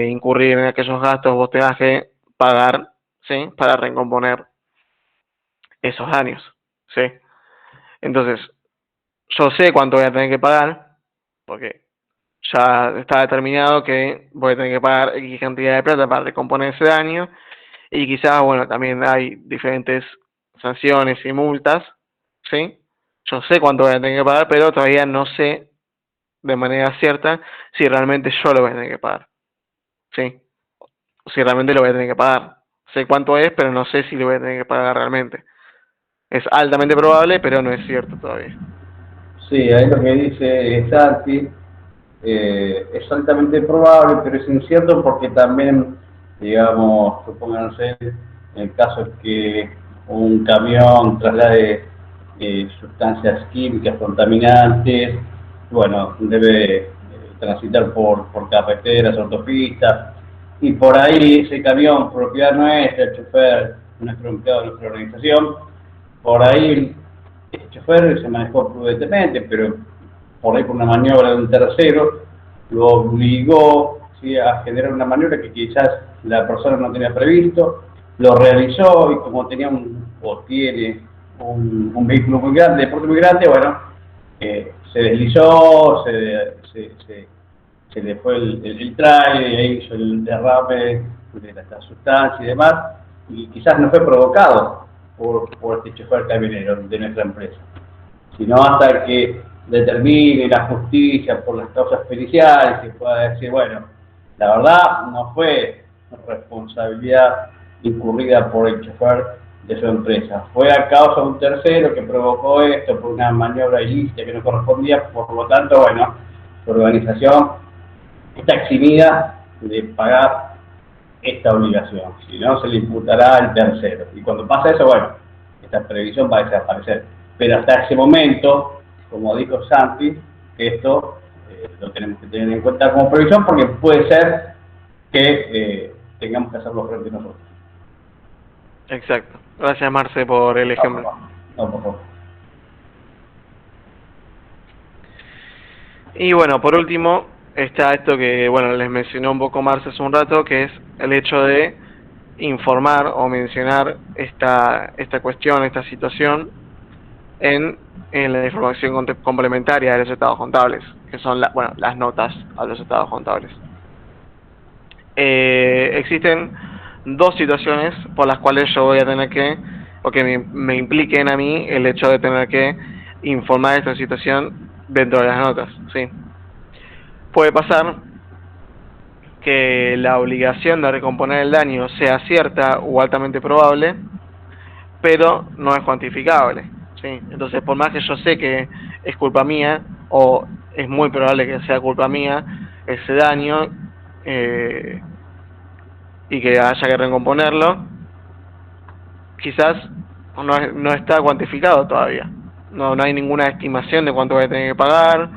incurrir en aquellos gastos, vos tengas que pagar, ¿sí? Para recomponer esos daños, ¿sí? Entonces, yo sé cuánto voy a tener que pagar, porque ya está determinado que voy a tener que pagar X cantidad de plata para recomponer ese daño, y quizás, bueno, también hay diferentes sanciones y multas, ¿sí? Yo sé cuánto voy a tener que pagar, pero todavía no sé de manera cierta si realmente yo lo voy a tener que pagar, ¿sí? Si realmente lo voy a tener que pagar. Sé cuánto es, pero no sé si lo voy a tener que pagar realmente. Es altamente probable, pero no es cierto todavía. Sí, ahí lo que dice Santi es altamente probable, pero es incierto porque también, digamos, supónganse, en el caso que un camión traslade sustancias químicas contaminantes, bueno, debe transitar por carreteras, autopistas, y por ahí ese camión, propiedad nuestra, el chofer, nuestro empleado de nuestra organización, por ahí el chofer se manejó prudentemente, pero por ahí por una maniobra de un tercero, lo obligó, ¿sí?, a generar una maniobra que quizás la persona no tenía previsto, lo realizó y como tenía o tiene un vehículo muy grande, de porte muy grande, bueno, se deslizó, se le fue el trailer y ahí hizo el derrame de la sustancia y demás, y quizás no fue provocado por este chofer camionero de nuestra empresa, sino hasta que determine la justicia por las causas periciales y pueda decir, bueno, la verdad no fue responsabilidad incurrida por el chofer de su empresa, fue a causa de un tercero que provocó esto por una maniobra ilícita que no correspondía, por lo tanto, bueno, su organización está eximida de pagar esta obligación, si no se le imputará al tercero. Y cuando pasa eso, bueno, esta previsión va a desaparecer. Pero hasta ese momento, como dijo Santi, esto lo tenemos que tener en cuenta como previsión porque puede ser que tengamos que hacerlo frente a nosotros. Exacto. Gracias, Marce, por el ejemplo. No, por favor. Y bueno, por último, está esto que, bueno, les mencionó un poco Marce hace un rato, que es el hecho de informar o mencionar esta cuestión, esta situación en la información complementaria de los estados contables, que son las notas a los estados contables. Existen dos situaciones por las cuales yo voy a tener que, o que me impliquen a mí el hecho de tener que informar esta situación dentro de las notas, ¿sí? Puede pasar que la obligación de recomponer el daño sea cierta o altamente probable, pero no es cuantificable, ¿sí? Entonces, por más que yo sé que es culpa mía, o es muy probable que sea culpa mía ese daño, y que haya que recomponerlo, quizás no está cuantificado todavía, no hay ninguna estimación de cuánto voy a tener que pagar,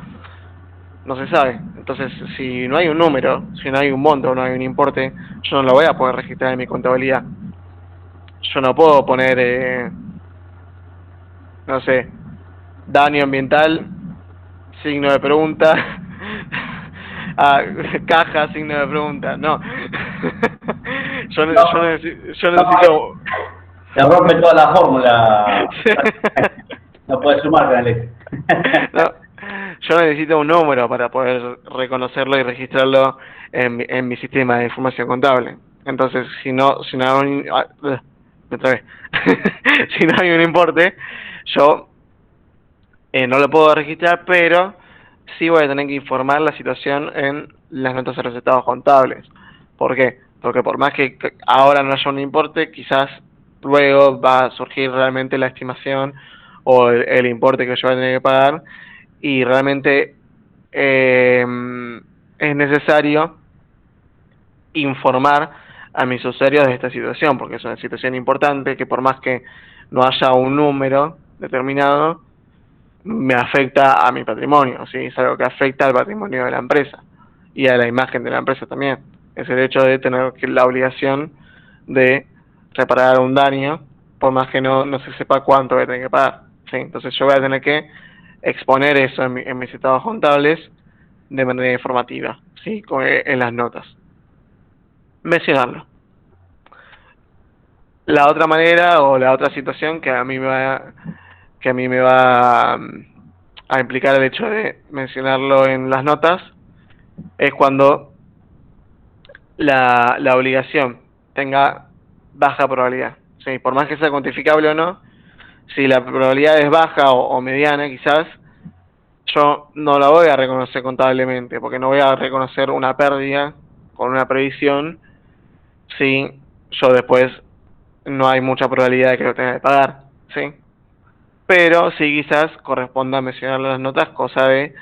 no se sabe. Entonces, si no hay un número, si no hay un monto, no hay un importe, yo no lo voy a poder registrar en mi contabilidad. Yo no puedo poner, no sé, daño ambiental, signo de pregunta, ah, caja, signo de pregunta, no. Yo necesito... Se rompe toda la fórmula. No puedes sumar con el No, yo necesito un número para poder reconocerlo y registrarlo en mi sistema de información contable. Entonces, si no hay me trabé. Si no hay un importe, yo no lo puedo registrar, pero sí voy a tener que informar la situación en las notas de los estados contables. ¿Por qué? Porque por más que ahora no haya un importe, quizás luego va a surgir realmente la estimación o el importe que yo voy a tener que pagar, y realmente eh, es necesario informar a mis usuarios de esta situación, porque es una situación importante que por más que no haya un número determinado, me afecta a mi patrimonio, ¿sí? Es algo que afecta al patrimonio de la empresa y a la imagen de la empresa también. Es el hecho de tener la obligación de reparar un daño, por más que no se sepa cuánto voy a tener que pagar, ¿sí? Entonces yo voy a tener que exponer eso en mis estados contables de manera informativa, ¿sí? En las notas. Mencionarlo. La otra manera o la otra situación que a mí me va a implicar el hecho de mencionarlo en las notas es cuando la obligación tenga baja probabilidad. ¿Sí? Por más que sea cuantificable o no, si la probabilidad es baja o mediana quizás, yo no la voy a reconocer contablemente, porque no voy a reconocer una pérdida con una previsión si yo después no hay mucha probabilidad de que lo tenga que pagar, ¿sí? Pero sí quizás corresponda mencionarlo en las notas, cosa de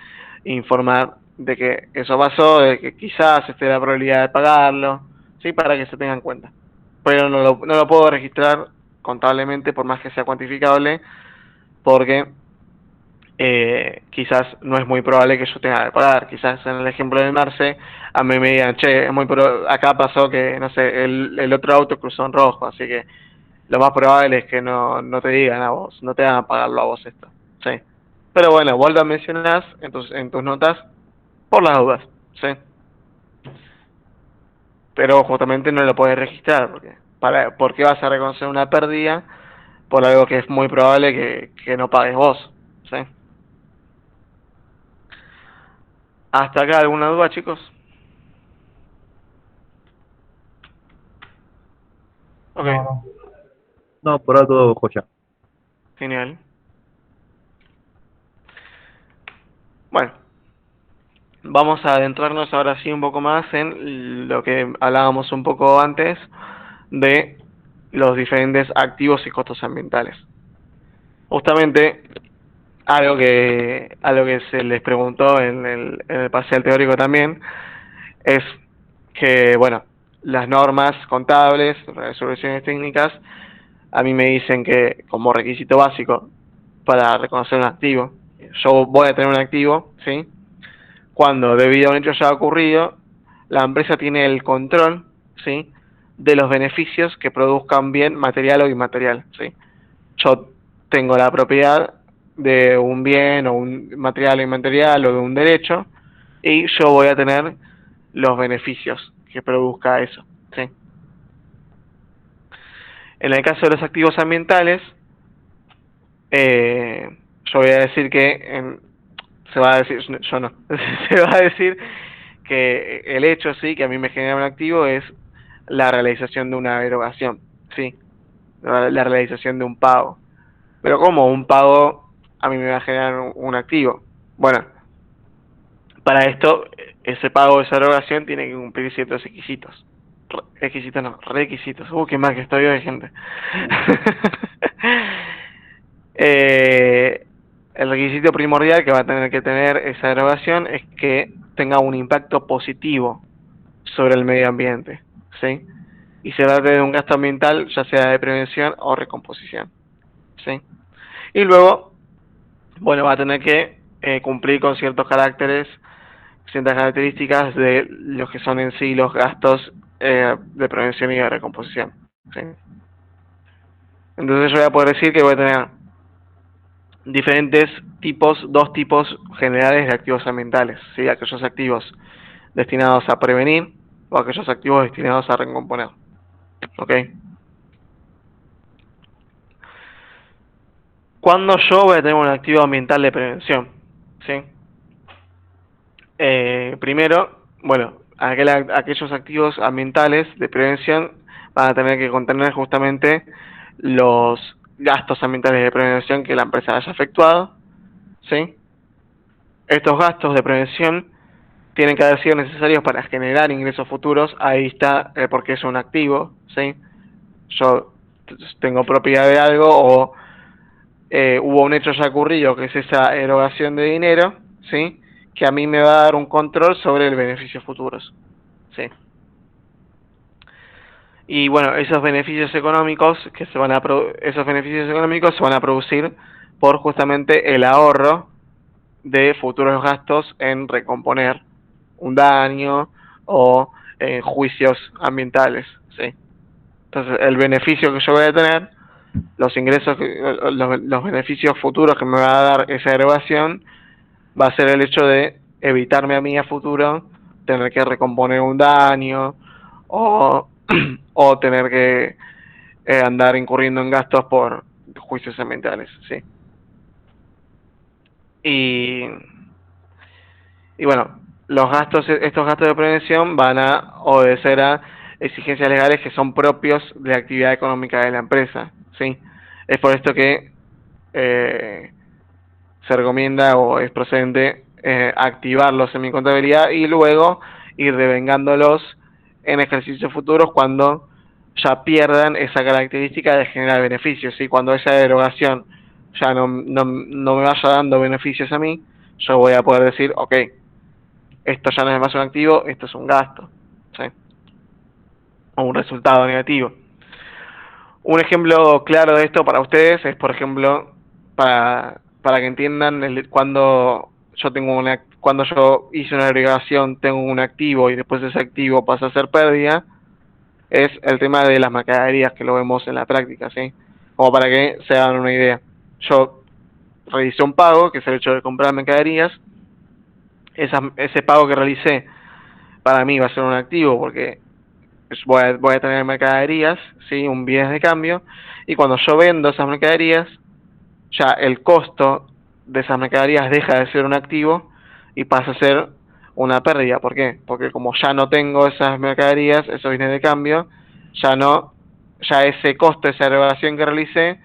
informar de que eso pasó, de que quizás esté la probabilidad de pagarlo, ¿sí? Para que se tenga en cuenta. Pero no lo puedo registrar contablemente por más que sea cuantificable, porque quizás no es muy probable que yo tenga que pagar. Quizás en el ejemplo del Marce, a mí me digan, che, acá pasó que, no sé, el otro auto cruzó en rojo, así que lo más probable es que no te digan a vos, no te hagan pagarlo a vos esto. Sí. Pero bueno, vos lo mencionás en tus notas por las dudas, ¿sí? Pero justamente no lo podés registrar, porque ¿por qué vas a reconocer una pérdida por algo que es muy probable que no pagues vos? ¿Sí? ¿Hasta acá alguna duda, chicos? Ok, No, por ahora todo joya. genial. Bueno, vamos a adentrarnos ahora sí un poco más en lo que hablábamos un poco antes de los diferentes activos y costos ambientales. Justamente algo que se les preguntó en el parcial teórico también es que, bueno, las normas contables, resoluciones técnicas, a mí me dicen que como requisito básico para reconocer un activo, yo voy a tener un activo, ¿sí? Cuando debido a un hecho ya ocurrido, la empresa tiene el control, ¿sí? De los beneficios que produzca un bien material o inmaterial, ¿sí? Yo tengo la propiedad de un bien o un material o inmaterial o de un derecho, y yo voy a tener los beneficios que produzca eso, ¿sí? En el caso de los activos ambientales, yo voy a decir que se va a decir, yo no, se va a decir que el hecho sí que a mí me genera un activo es la realización de una erogación, sí, la realización de un pago. Pero como un pago a mí me va a generar un activo. Bueno, para esto, ese pago, esa erogación tiene que cumplir ciertos requisitos. Requisitos no, requisitos. Qué mal que estoy hoy, gente. El requisito primordial que va a tener que tener esa erogación es que tenga un impacto positivo sobre el medio ambiente, ¿sí? Y se trata de un gasto ambiental, ya sea de prevención o recomposición, ¿sí? Y luego bueno, va a tener que cumplir con ciertas características de lo que son en sí los gastos de prevención y de recomposición, ¿sí? Entonces yo voy a poder decir que voy a tener dos tipos generales de activos ambientales, ¿sí? Aquellos activos destinados a prevenir o aquellos activos destinados a recomponer, ¿ok? ¿Cuándo yo voy a tener un activo ambiental de prevención? ¿Sí? Primero, bueno, aquellos activos ambientales de prevención van a tener que contener justamente los gastos ambientales de prevención que la empresa haya efectuado, ¿sí? Estos gastos de prevención tienen que haber sido necesarios para generar ingresos futuros. Ahí está porque es un activo, ¿sí? Yo tengo propiedad de algo o hubo un hecho ya ocurrido que es esa erogación de dinero, ¿sí? Que a mí me va a dar un control sobre el beneficios futuros, ¿sí? Y bueno, esos beneficios económicos se van a producir por justamente el ahorro de futuros gastos en recomponer un daño o en juicios ambientales, ¿sí? Entonces, el beneficio que yo voy a tener, los ingresos, los beneficios futuros que me va a dar esa erogación, va a ser el hecho de evitarme a mí a futuro tener que recomponer un daño o, o tener que andar incurriendo en gastos por juicios ambientales, ¿sí? Y, y bueno, estos gastos de prevención van a obedecer a exigencias legales que son propios de la actividad económica de la empresa, ¿sí? Es por esto que se recomienda o es procedente activarlos en mi contabilidad y luego ir devengándolos en ejercicios futuros cuando ya pierdan esa característica de generar beneficios, ¿sí? Cuando esa derogación ya no me vaya dando beneficios a mí, yo voy a poder decir, ok, esto ya no es más un activo, esto es un gasto, ¿sí? O un resultado negativo. Un ejemplo claro de esto para ustedes es, por ejemplo, para que entiendan cuando yo hice una agregación, tengo un activo y después ese activo pasa a ser pérdida, es el tema de las mercaderías que lo vemos en la práctica, ¿sí? Como para que se hagan una idea. Yo realicé un pago, que es el hecho de comprar mercaderías. Ese pago que realicé para mí va a ser un activo porque voy a tener mercaderías, ¿sí? Un bienes de cambio, y cuando yo vendo esas mercaderías, ya el costo de esas mercaderías deja de ser un activo y pasa a ser una pérdida. ¿Por qué? Porque como ya no tengo esas mercaderías, esos bienes de cambio, ya ese costo, esa erogación que realicé,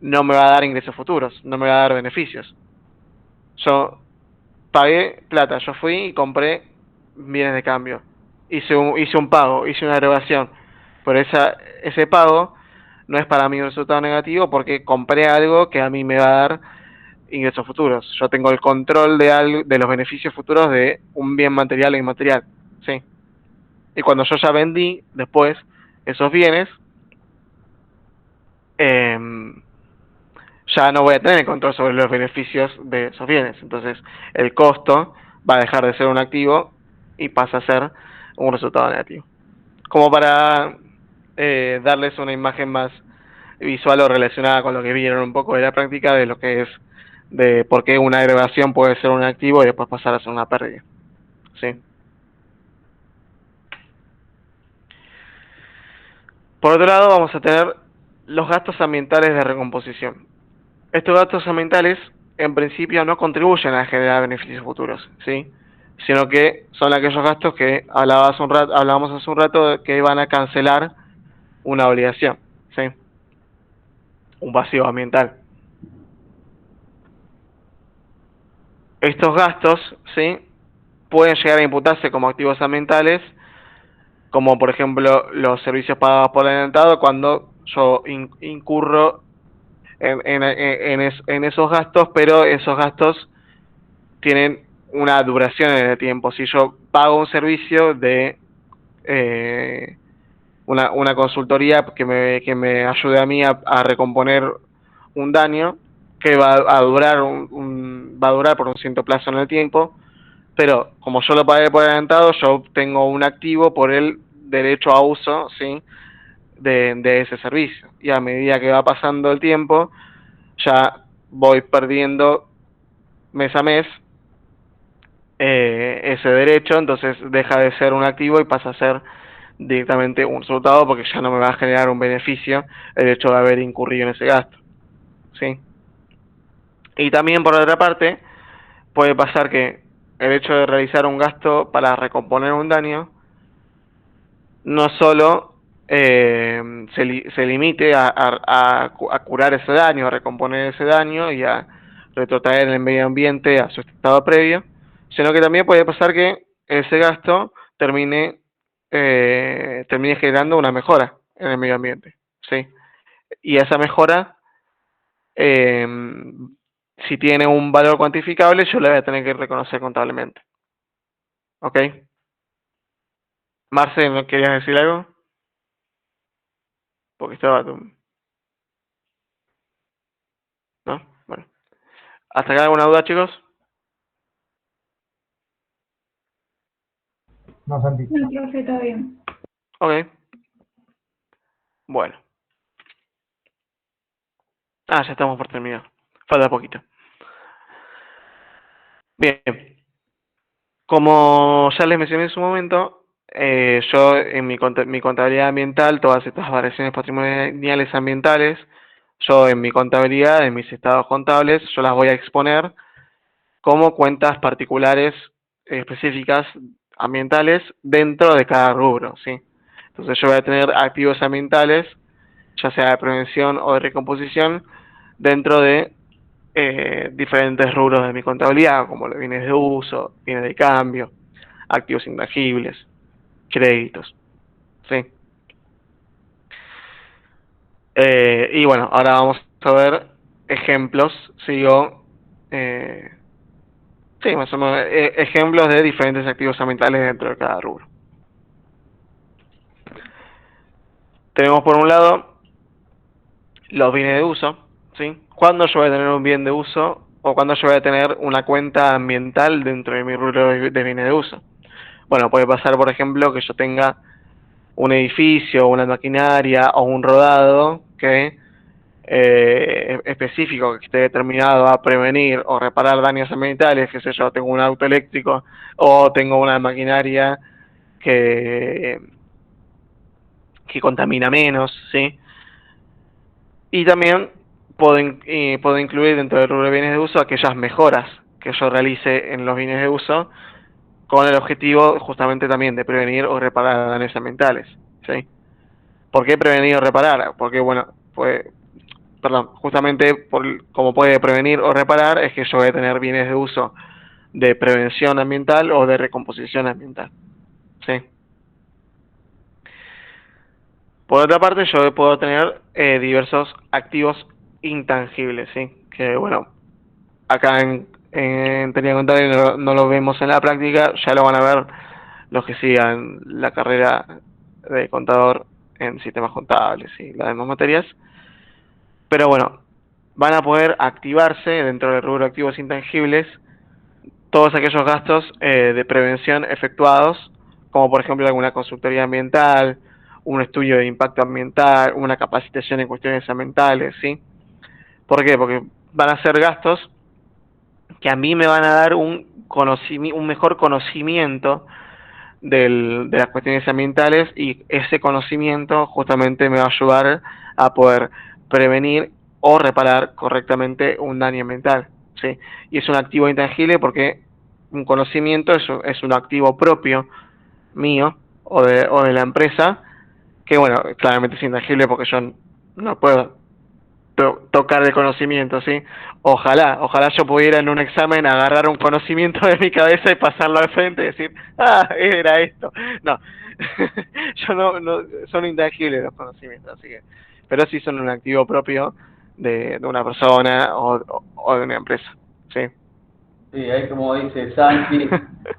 no me va a dar ingresos futuros, no me va a dar beneficios. Yo pagué plata, yo fui y compré bienes de cambio, hice un pago, hice una erogación, pero ese pago no es para mí un resultado negativo porque compré algo que a mí me va a dar ingresos futuros. Yo tengo el control de los beneficios futuros de un bien material e inmaterial, ¿sí? Y cuando yo ya vendí después esos bienes, ya no voy a tener el control sobre los beneficios de esos bienes. Entonces, el costo va a dejar de ser un activo y pasa a ser un resultado negativo. Como para darles una imagen más visual o relacionada con lo que vieron un poco de la práctica de lo que es de por qué una agregación puede ser un activo y después pasar a ser una pérdida, ¿sí? Por otro lado, vamos a tener los gastos ambientales de recomposición. Estos gastos ambientales, en principio, no contribuyen a generar beneficios futuros, ¿sí? Sino que son aquellos gastos que hablábamos hace un rato que van a cancelar una obligación, ¿sí? Un pasivo ambiental. Estos gastos, ¿sí? Pueden llegar a imputarse como activos ambientales, como por ejemplo los servicios pagados por adelantado cuando yo incurro en esos gastos, pero esos gastos tienen una duración en el tiempo. Si yo pago un servicio de una consultoría que me ayude a mí a recomponer un daño, que va a durar va a durar por un cierto plazo en el tiempo, pero como yo lo pagué por adelantado, yo tengo un activo por el derecho a uso, ¿sí? de ese servicio. Y a medida que va pasando el tiempo, ya voy perdiendo mes a mes ese derecho, entonces deja de ser un activo y pasa a ser directamente un resultado porque ya no me va a generar un beneficio el hecho de haber incurrido en ese gasto, ¿sí? Y también por otra parte, puede pasar que el hecho de realizar un gasto para recomponer un daño no solo se limite a curar ese daño, a recomponer ese daño y a retrotraer el medio ambiente a su estado previo, sino que también puede pasar que ese gasto termine generando una mejora en el medio ambiente, ¿sí? Y esa mejora, eh, si tiene un valor cuantificable, yo la voy a tener que reconocer contablemente. ¿Ok? Marce, ¿no querías decir algo? Porque estaba tú. ¿No? Bueno. ¿Hasta acá alguna duda, chicos? No, Santi. No, profe, está bien. Ok. Bueno. Ah, ya estamos por terminar. Falta poquito. Bien. Como ya les mencioné en su momento, yo en mi contabilidad ambiental, todas estas variaciones patrimoniales ambientales, yo en mi contabilidad, en mis estados contables, yo las voy a exponer como cuentas particulares específicas ambientales dentro de cada rubro, ¿sí? Entonces yo voy a tener activos ambientales, ya sea de prevención o de recomposición, dentro de diferentes rubros de mi contabilidad, como los bienes de uso, bienes de cambio, activos intangibles, créditos, ¿sí? Y bueno, ahora vamos a ver ejemplos, sigo, sí, más o menos, ejemplos de diferentes activos ambientales dentro de cada rubro. Tenemos por un lado los bienes de uso, ¿sí? ¿Cuándo yo voy a tener un bien de uso o cuándo yo voy a tener una cuenta ambiental dentro de mi rubro de bienes de uso? Bueno, puede pasar, por ejemplo, que yo tenga un edificio, una maquinaria o un rodado que específico que esté determinado a prevenir o reparar daños ambientales, qué sé yo, tengo un auto eléctrico o tengo una maquinaria que, que contamina menos, ¿sí? Y también puedo incluir dentro del rubro de bienes de uso aquellas mejoras que yo realice en los bienes de uso con el objetivo justamente también de prevenir o reparar daños ambientales, ¿sí? ¿Por qué prevenir o reparar? Porque, bueno, pues, perdón, justamente como puede prevenir o reparar es que yo voy a tener bienes de uso de prevención ambiental o de recomposición ambiental, ¿sí? Por otra parte, yo puedo tener diversos activos intangibles, ¿sí? Que, bueno, acá en teoría contable no lo vemos en la práctica, ya lo van a ver los que sigan la carrera de contador en sistemas contables y las demás materias. Pero bueno, van a poder activarse dentro del rubro de activos intangibles todos aquellos gastos de prevención efectuados, como por ejemplo alguna consultoría ambiental, un estudio de impacto ambiental, una capacitación en cuestiones ambientales, ¿sí? ¿Por qué? Porque van a ser gastos que a mí me van a dar un mejor conocimiento de las cuestiones ambientales y ese conocimiento justamente me va a ayudar a poder prevenir o reparar correctamente un daño ambiental, ¿sí? Y es un activo intangible porque un conocimiento es un activo propio mío o de la empresa que, bueno, claramente es intangible porque yo no puedo tocar el conocimiento, ¿sí? Ojalá yo pudiera en un examen agarrar un conocimiento de mi cabeza y pasarlo al frente y decir, ah, era esto. No, yo no, son intangibles los conocimientos, así que, pero sí son un activo propio de una persona o de una empresa, ¿sí? Sí, ahí como dice Santi,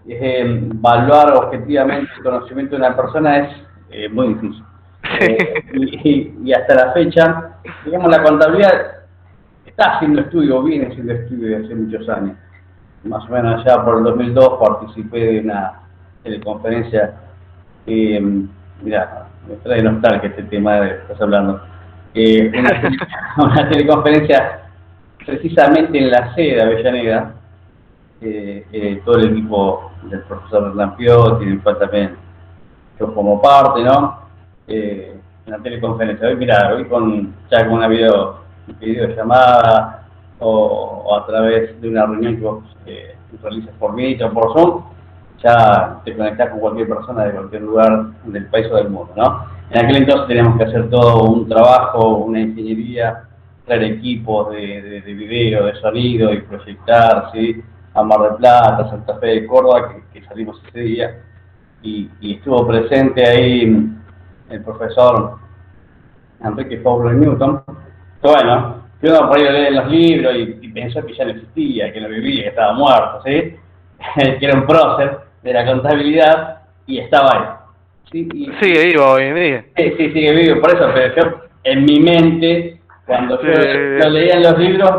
evaluar objetivamente el conocimiento de una persona es muy difícil. Y hasta la fecha, digamos, la contabilidad está haciendo estudio, viene haciendo estudio desde hace muchos años. Más o menos ya por el 2002 participé de una teleconferencia mira, me trae nostalgia este tema de que estás hablando. Una teleconferencia precisamente en la sede de Avellaneda, todo el equipo del profesor Lampiot, y después también yo como parte, ¿no? Una teleconferencia. Hoy ya con una videollamada o a través de una reunión que vos realizas por Meet o por Zoom, ya te conectás con cualquier persona de cualquier lugar del país o del mundo, ¿no? En aquel entonces teníamos que hacer todo un trabajo, una ingeniería, traer equipos de video, de sonido y proyectar, ¿sí? A Mar del Plata, Santa Fe de Córdoba, que salimos ese día, y estuvo presente ahí el profesor Enrique Fowler Newton, que bueno, que uno por ahí leer en los libros y pensó que ya no existía, que no vivía, que estaba muerto, ¿sí? Que era un prócer de la contabilidad y estaba ahí. ¿Sí? Sigue vivo hoy en día. Sí, sigue vivo, por eso, pero yo en mi mente, cuando yo leía en los libros,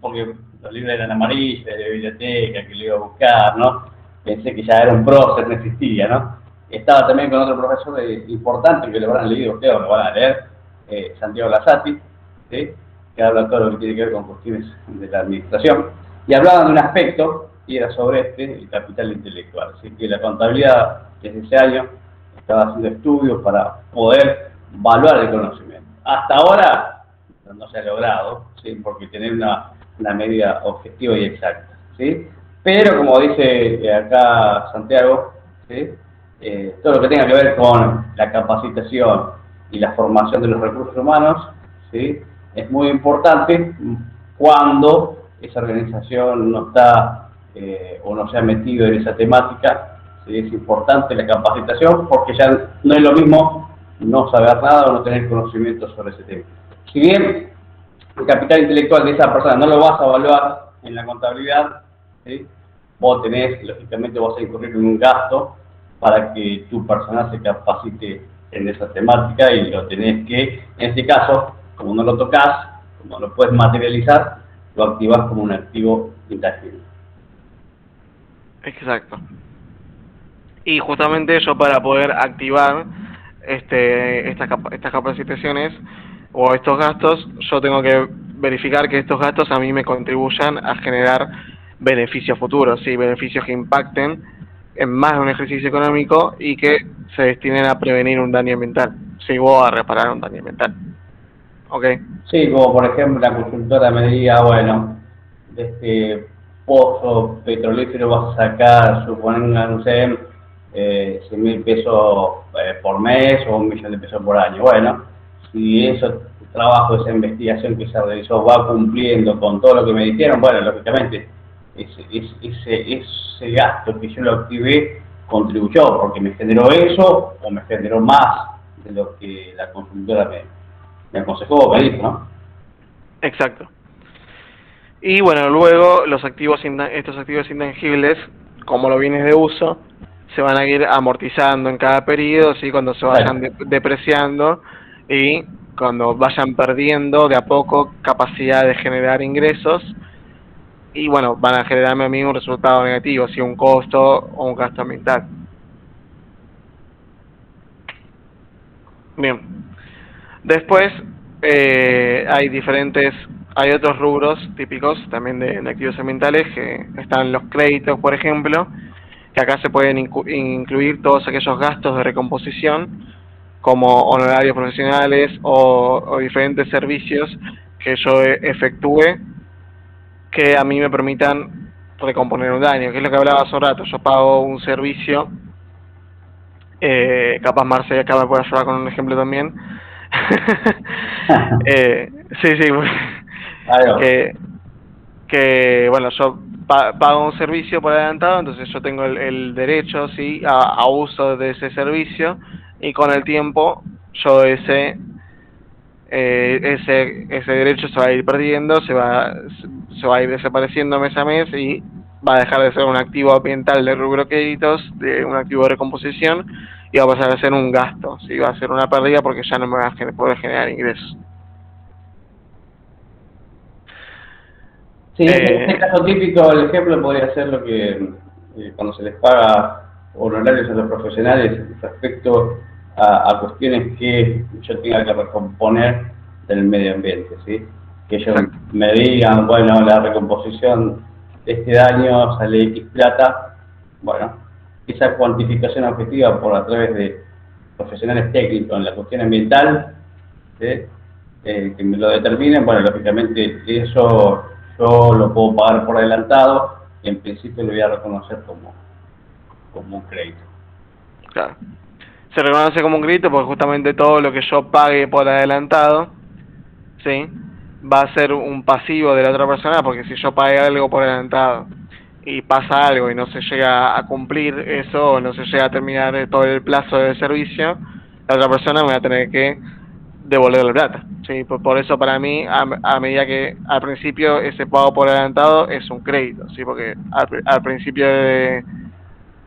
porque los libros eran amarillos, de biblioteca, que lo iba a buscar, ¿no? Pensé que ya era un prócer, no existía, ¿no? Estaba también con otro profesor importante que lo habrán leído ustedes o lo van a leer, Santiago Lasati, ¿sí? Que habla todo lo que tiene que ver con cuestiones de la administración, y hablaban de un aspecto, y era sobre el capital intelectual. Así que la contabilidad, desde ese año, estaba haciendo estudios para poder evaluar el conocimiento. Hasta ahora no se ha logrado, ¿sí? Porque tener una medida objetiva y exacta, ¿sí? Pero como dice acá Santiago, ¿sí? Todo lo que tenga que ver con la capacitación y la formación de los recursos humanos, ¿sí? Es muy importante cuando esa organización no está o no se ha metido en esa temática. ¿Sí? Es importante la capacitación porque ya no es lo mismo no saber nada o no tener conocimiento sobre ese tema. Si bien el capital intelectual de esa persona no lo vas a evaluar en la contabilidad, ¿sí? Vos lógicamente vas a incurrir en un gasto para que tu personal se capacite en esa temática y lo tenés que, en este caso, como no lo tocas, como no lo puedes materializar, lo activas como un activo intangible. Exacto. Y justamente yo para poder activar estas capacitaciones o estos gastos, yo tengo que verificar que estos gastos a mí me contribuyan a generar beneficios futuros, ¿sí? Beneficios que impacten en más de un ejercicio económico y que se destinen a prevenir un daño ambiental, ¿sí? O a reparar un daño ambiental. ¿Ok? Sí, como por ejemplo la consultora me diga, bueno, de este pozo petrolífero vas a sacar, suponiendo, no sé, 100.000 pesos por mes o 1.000.000 de pesos por año. Bueno, si ese trabajo, esa investigación que se realizó va cumpliendo con todo lo que me dijeron, bueno, lógicamente ese gasto que yo lo activé contribuyó porque me generó eso o me generó más de lo que la consultora me aconsejó o me dijo, ¿no? Exacto. Y bueno, luego estos activos intangibles, como los bienes de uso, se van a ir amortizando en cada periodo, ¿sí? Cuando se vayan depreciando y cuando vayan perdiendo de a poco capacidad de generar ingresos, y bueno, van a generarme a mí un resultado negativo, si un costo o un gasto ambiental. Bien. Después hay otros rubros típicos también de activos ambientales, que están los créditos, por ejemplo, que acá se pueden incluir todos aquellos gastos de recomposición, como honorarios profesionales o diferentes servicios que yo efectúe que a mí me permitan recomponer un daño, que es lo que hablaba hace un rato. Yo pago un servicio, capaz Marce acá me puede ayudar con un ejemplo también. Sí, que bueno, yo pago un servicio por adelantado, entonces yo tengo el derecho, sí, a uso de ese servicio, y con el tiempo yo ese derecho se va a ir perdiendo, se va a ir desapareciendo mes a mes y va a dejar de ser un activo ambiental de rubro créditos, de un activo de recomposición, y va a pasar a ser un gasto, ¿sí? Va a ser una pérdida porque ya no me va a poder generar ingresos. Sí, en Eh, este caso típico, el ejemplo podría ser lo que cuando se les paga honorarios a los profesionales respecto a cuestiones que yo tenga que recomponer del medio ambiente, ¿sí? Que ellos exacto, me digan, bueno, la recomposición de este daño sale X plata, bueno, esa cuantificación objetiva por a través de profesionales técnicos en la cuestión ambiental, ¿sí? Que me lo determinen, bueno, lógicamente eso yo lo puedo pagar por adelantado y en principio lo voy a reconocer como un crédito. claro. Se reconoce como un crédito porque justamente todo lo que yo pague por adelantado, ¿sí? Va a ser un pasivo de la otra persona, porque si yo pagué algo por adelantado y pasa algo y no se llega a cumplir eso, o no se llega a terminar todo el plazo del servicio, la otra persona me va a tener que devolver la plata. Sí, por eso para mí, a medida que al principio ese pago por adelantado es un crédito, sí, porque al principio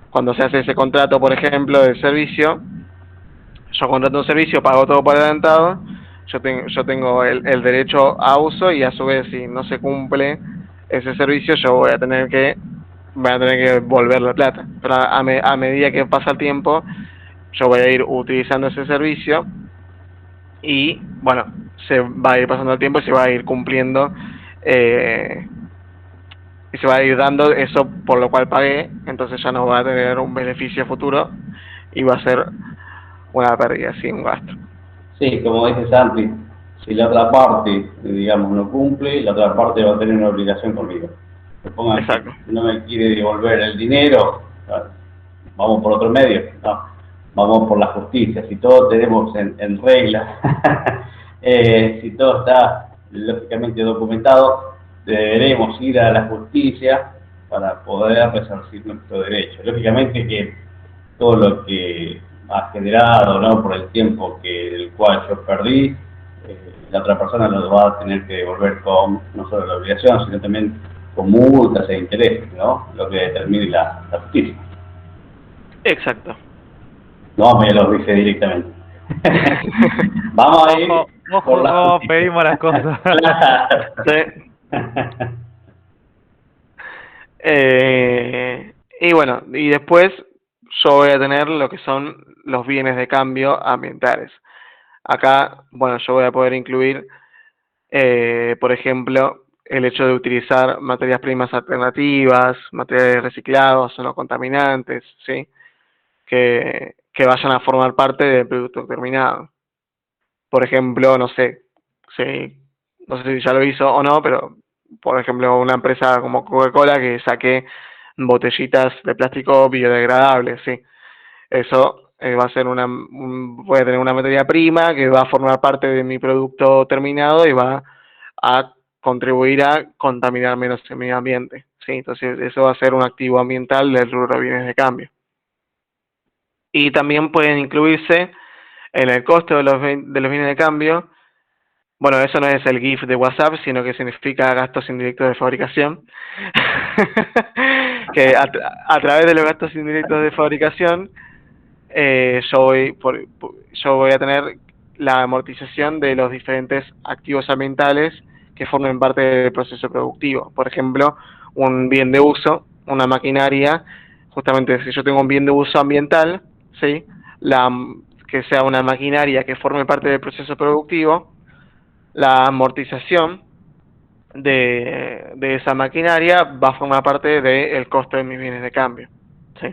cuando se hace ese contrato, por ejemplo, de servicio, yo contrato un servicio, pago todo por adelantado, yo tengo el derecho a uso y a su vez si no se cumple ese servicio yo voy a tener que volver la plata. Pero a medida que pasa el tiempo, yo voy a ir utilizando ese servicio y bueno, se va a ir pasando el tiempo y se va a ir cumpliendo eh, y se va a ir dando eso por lo cual pagué, entonces ya no va a tener un beneficio futuro y va a ser una pérdida, sí, un gasto. Sí, como dice Santi, si la otra parte, digamos, no cumple, la otra parte va a tener una obligación conmigo. Supongan que Exacto, no me quiere devolver el dinero, vamos por otro medio, no, vamos por la justicia. Si todo tenemos en regla, si todo está lógicamente documentado, deberemos ir a la justicia para poder resarcir nuestro derecho. Lógicamente que todo lo que ha generado, ¿no? Por el tiempo el cual yo perdí, la otra persona lo va a tener que devolver con no solo la obligación, sino también con multas e intereses, ¿no? Lo que determine la justicia. exacto. No vamos a ir a los bices directamente. Vamos a ir Ojo, por ojo, la cómo justicia. pedimos las cosas. Claro. Sí. Y bueno, y después yo voy a tener lo que son los bienes de cambio ambientales. Acá, bueno, yo voy a poder incluir, por ejemplo, el hecho de utilizar materias primas alternativas, materiales reciclados o no contaminantes, ¿sí? Que vayan a formar parte del producto terminado. Por ejemplo, no sé, si, no sé si ya lo hizo o no, pero por ejemplo, una empresa como Coca-Cola que saque botellitas de plástico biodegradables, sí. Eso va a ser voy a tener una materia prima que va a formar parte de mi producto terminado y va a contribuir a contaminar menos el medio ambiente, sí. Entonces, eso va a ser un activo ambiental del rubro de bienes de cambio. Y también pueden incluirse en el costo de los bienes de cambio. Bueno, eso no es el GIF de WhatsApp, sino que significa gastos indirectos de fabricación. Que a través de los gastos indirectos de fabricación, yo voy a tener la amortización de los diferentes activos ambientales que formen parte del proceso productivo. Por ejemplo, un bien de uso, una maquinaria, justamente si yo tengo un bien de uso ambiental, ¿sí? la, que sea una maquinaria que forme parte del proceso productivo, la amortización de esa maquinaria va a formar parte del costo de mis bienes de cambio. ¿Sí?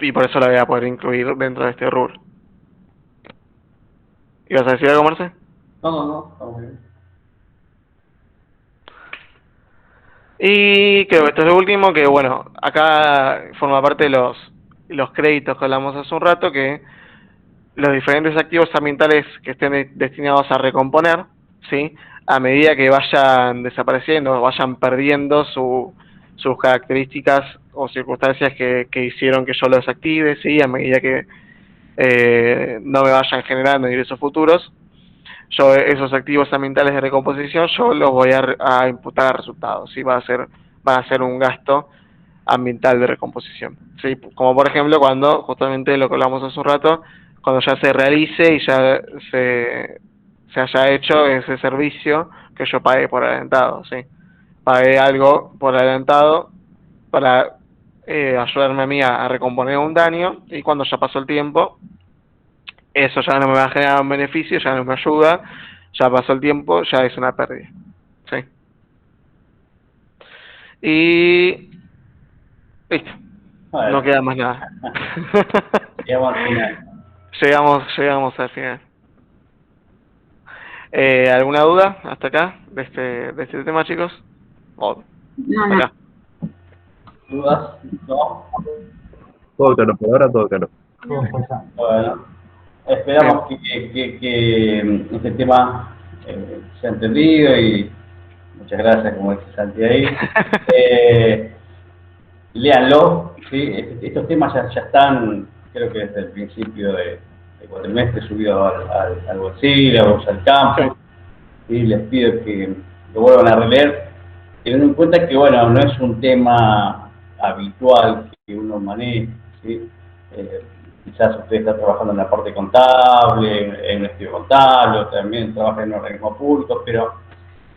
Y por eso la voy a poder incluir dentro de este rubro. ¿Ibas a decir algo, Marce? No, estamos bien. Y creo que esto es lo último, que bueno, acá forma parte de los créditos que hablamos hace un rato, que los diferentes activos ambientales que estén destinados a recomponer, ¿sí? A medida que vayan desapareciendo, vayan perdiendo sus características o circunstancias que hicieron que yo los active, ¿sí? A medida que no me vayan generando ingresos futuros, yo esos activos ambientales de recomposición yo los voy a imputar a resultados, ¿sí? Van a ser un gasto ambiental de recomposición, ¿sí? Como por ejemplo cuando, justamente lo que hablamos hace un rato, cuando ya se realice y ya se haya hecho ese servicio que yo pagué por adelantado, sí. Pagué algo por adelantado para ayudarme a mí a recomponer un daño, y cuando ya pasó el tiempo, eso ya no me va a generar un beneficio, ya no me ayuda, ya pasó el tiempo, ya es una pérdida. Sí. Y listo, Bueno, no queda más nada. llegamos al final. Llegamos al final. ¿Alguna duda hasta acá de este tema, chicos? O No, hasta no. acá. ¿Dudas? ¿No? Todo claro, por ahora todo claro. Bueno, esperamos que este tema se ha entendido, y muchas gracias, como dice Santi ahí. Léanlo, ¿sí? Estos temas ya están, creo que desde el principio de cuatrimestre, subidos al bolsillo, al campo, ¿sí? Les pido que lo vuelvan a releer, teniendo en cuenta que, bueno, no es un tema habitual que uno maneje, ¿sí? Quizás usted está trabajando en la parte contable, en un estudio contable, o también trabaja en un organismo público, pero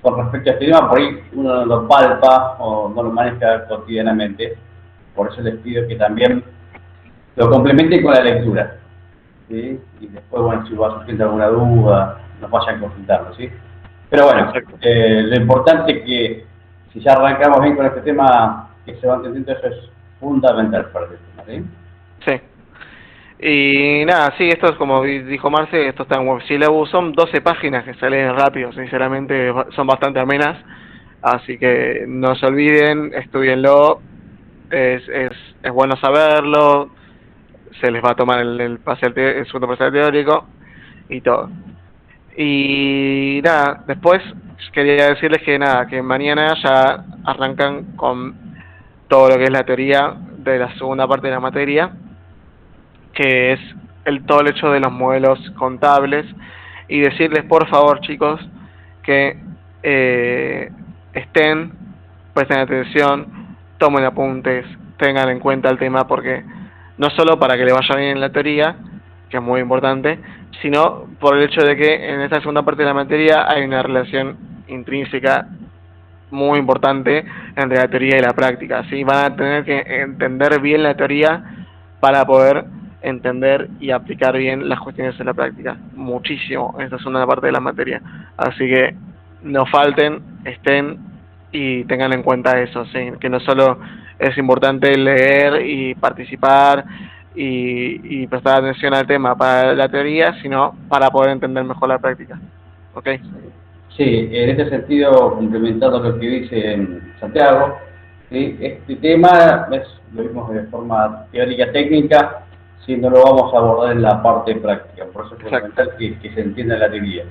con respecto a este tema, por ahí uno no lo palpa o no lo maneja cotidianamente. Por eso les pido que también lo complementen con la lectura, ¿sí? Y después, bueno, si va surgiendo alguna duda, nos vayan consultando, ¿sí? Pero bueno, lo importante es que si ya arrancamos bien con este tema, que se va entendiendo, eso es fundamental para este tema, ¿sí? Sí. Y nada, sí, esto es como dijo Marce, esto está en Web Syllabus, son 12 páginas que se leen rápido, sinceramente son bastante amenas, así que no se olviden, estudienlo, es bueno saberlo, se les va a tomar el segundo parcial teórico y todo. Y nada, después quería decirles que nada, que mañana ya arrancan con todo lo que es la teoría de la segunda parte de la materia, que es todo el hecho de los modelos contables, y decirles por favor, chicos, que presten atención, tomen apuntes, tengan en cuenta el tema, porque no solo para que le vaya bien en la teoría, que es muy importante, sino por el hecho de que en esta segunda parte de la materia hay una relación intrínseca muy importante entre la teoría y la práctica, ¿sí? Van a tener que entender bien la teoría para poder entender y aplicar bien las cuestiones en la práctica, muchísimo en esta segunda parte de la materia, así que no falten, estén y tengan en cuenta eso, ¿sí? Que no solo es importante leer y participar y prestar atención al tema para la teoría, sino para poder entender mejor la práctica, ¿ok? Sí, en este sentido, complementando lo que dice Santiago, ¿sí? Este tema lo vimos de forma teórica técnica, si no lo vamos a abordar en la parte práctica, por eso es fundamental que se entienda la teoría.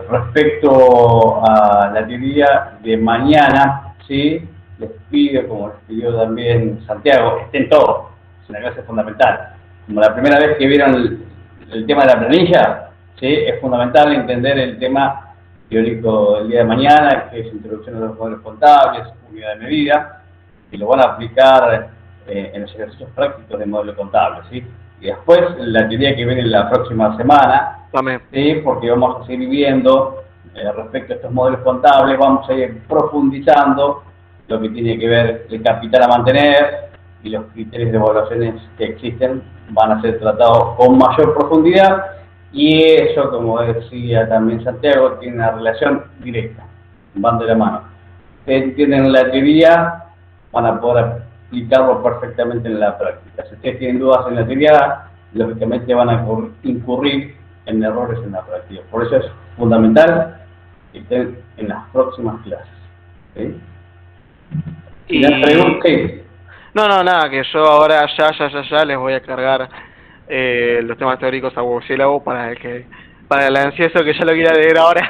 Respecto a la teoría de mañana, ¿sí? Les pido, como les pidió también Santiago, que estén todos, es una clase fundamental. Como la primera vez que vieron el tema de la planilla, ¿sí? Es fundamental entender el tema teórico del día de mañana, que es introducción a los modelos contables, unidad de medida, y lo van a aplicar en los ejercicios prácticos de modelo contable, ¿sí? Y después la teoría que viene la próxima semana, ¿sí? Porque vamos a seguir viendo respecto a estos modelos contables, vamos a ir profundizando lo que tiene que ver el capital a mantener, y los criterios de evaluaciones que existen van a ser tratados con mayor profundidad. Y eso, como decía también Santiago, tiene una relación directa, van de la mano. Ustedes entienden la teoría, van a poder aplicarlo perfectamente en la práctica. Si ustedes tienen dudas en la teoría, lógicamente van a incurrir en errores en la práctica. Por eso es fundamental que estén en las próximas clases, ¿sí? Y ¿La pregunta? no, nada, que yo ahora ya les voy a cargar los temas teóricos a Websyllabus para el ansioso que ya lo quiera leer ahora.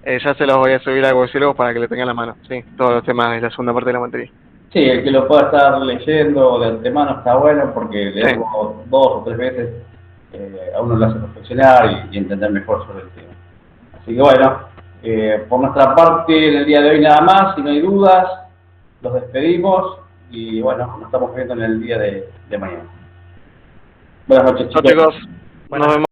Ya se los voy a subir a Websyllabus para que le tengan la mano, sí, todos los temas de la segunda parte de la materia. Sí, el que lo pueda estar leyendo de antemano está bueno, porque leerlo 2 o 3 veces a uno lo hace reflexionar y entender mejor sobre el tema. Así que bueno, por nuestra parte en el día de hoy nada más, si no hay dudas, los despedimos y bueno, nos estamos viendo en el día de mañana. Buenas noches, chicos. Nos vemos.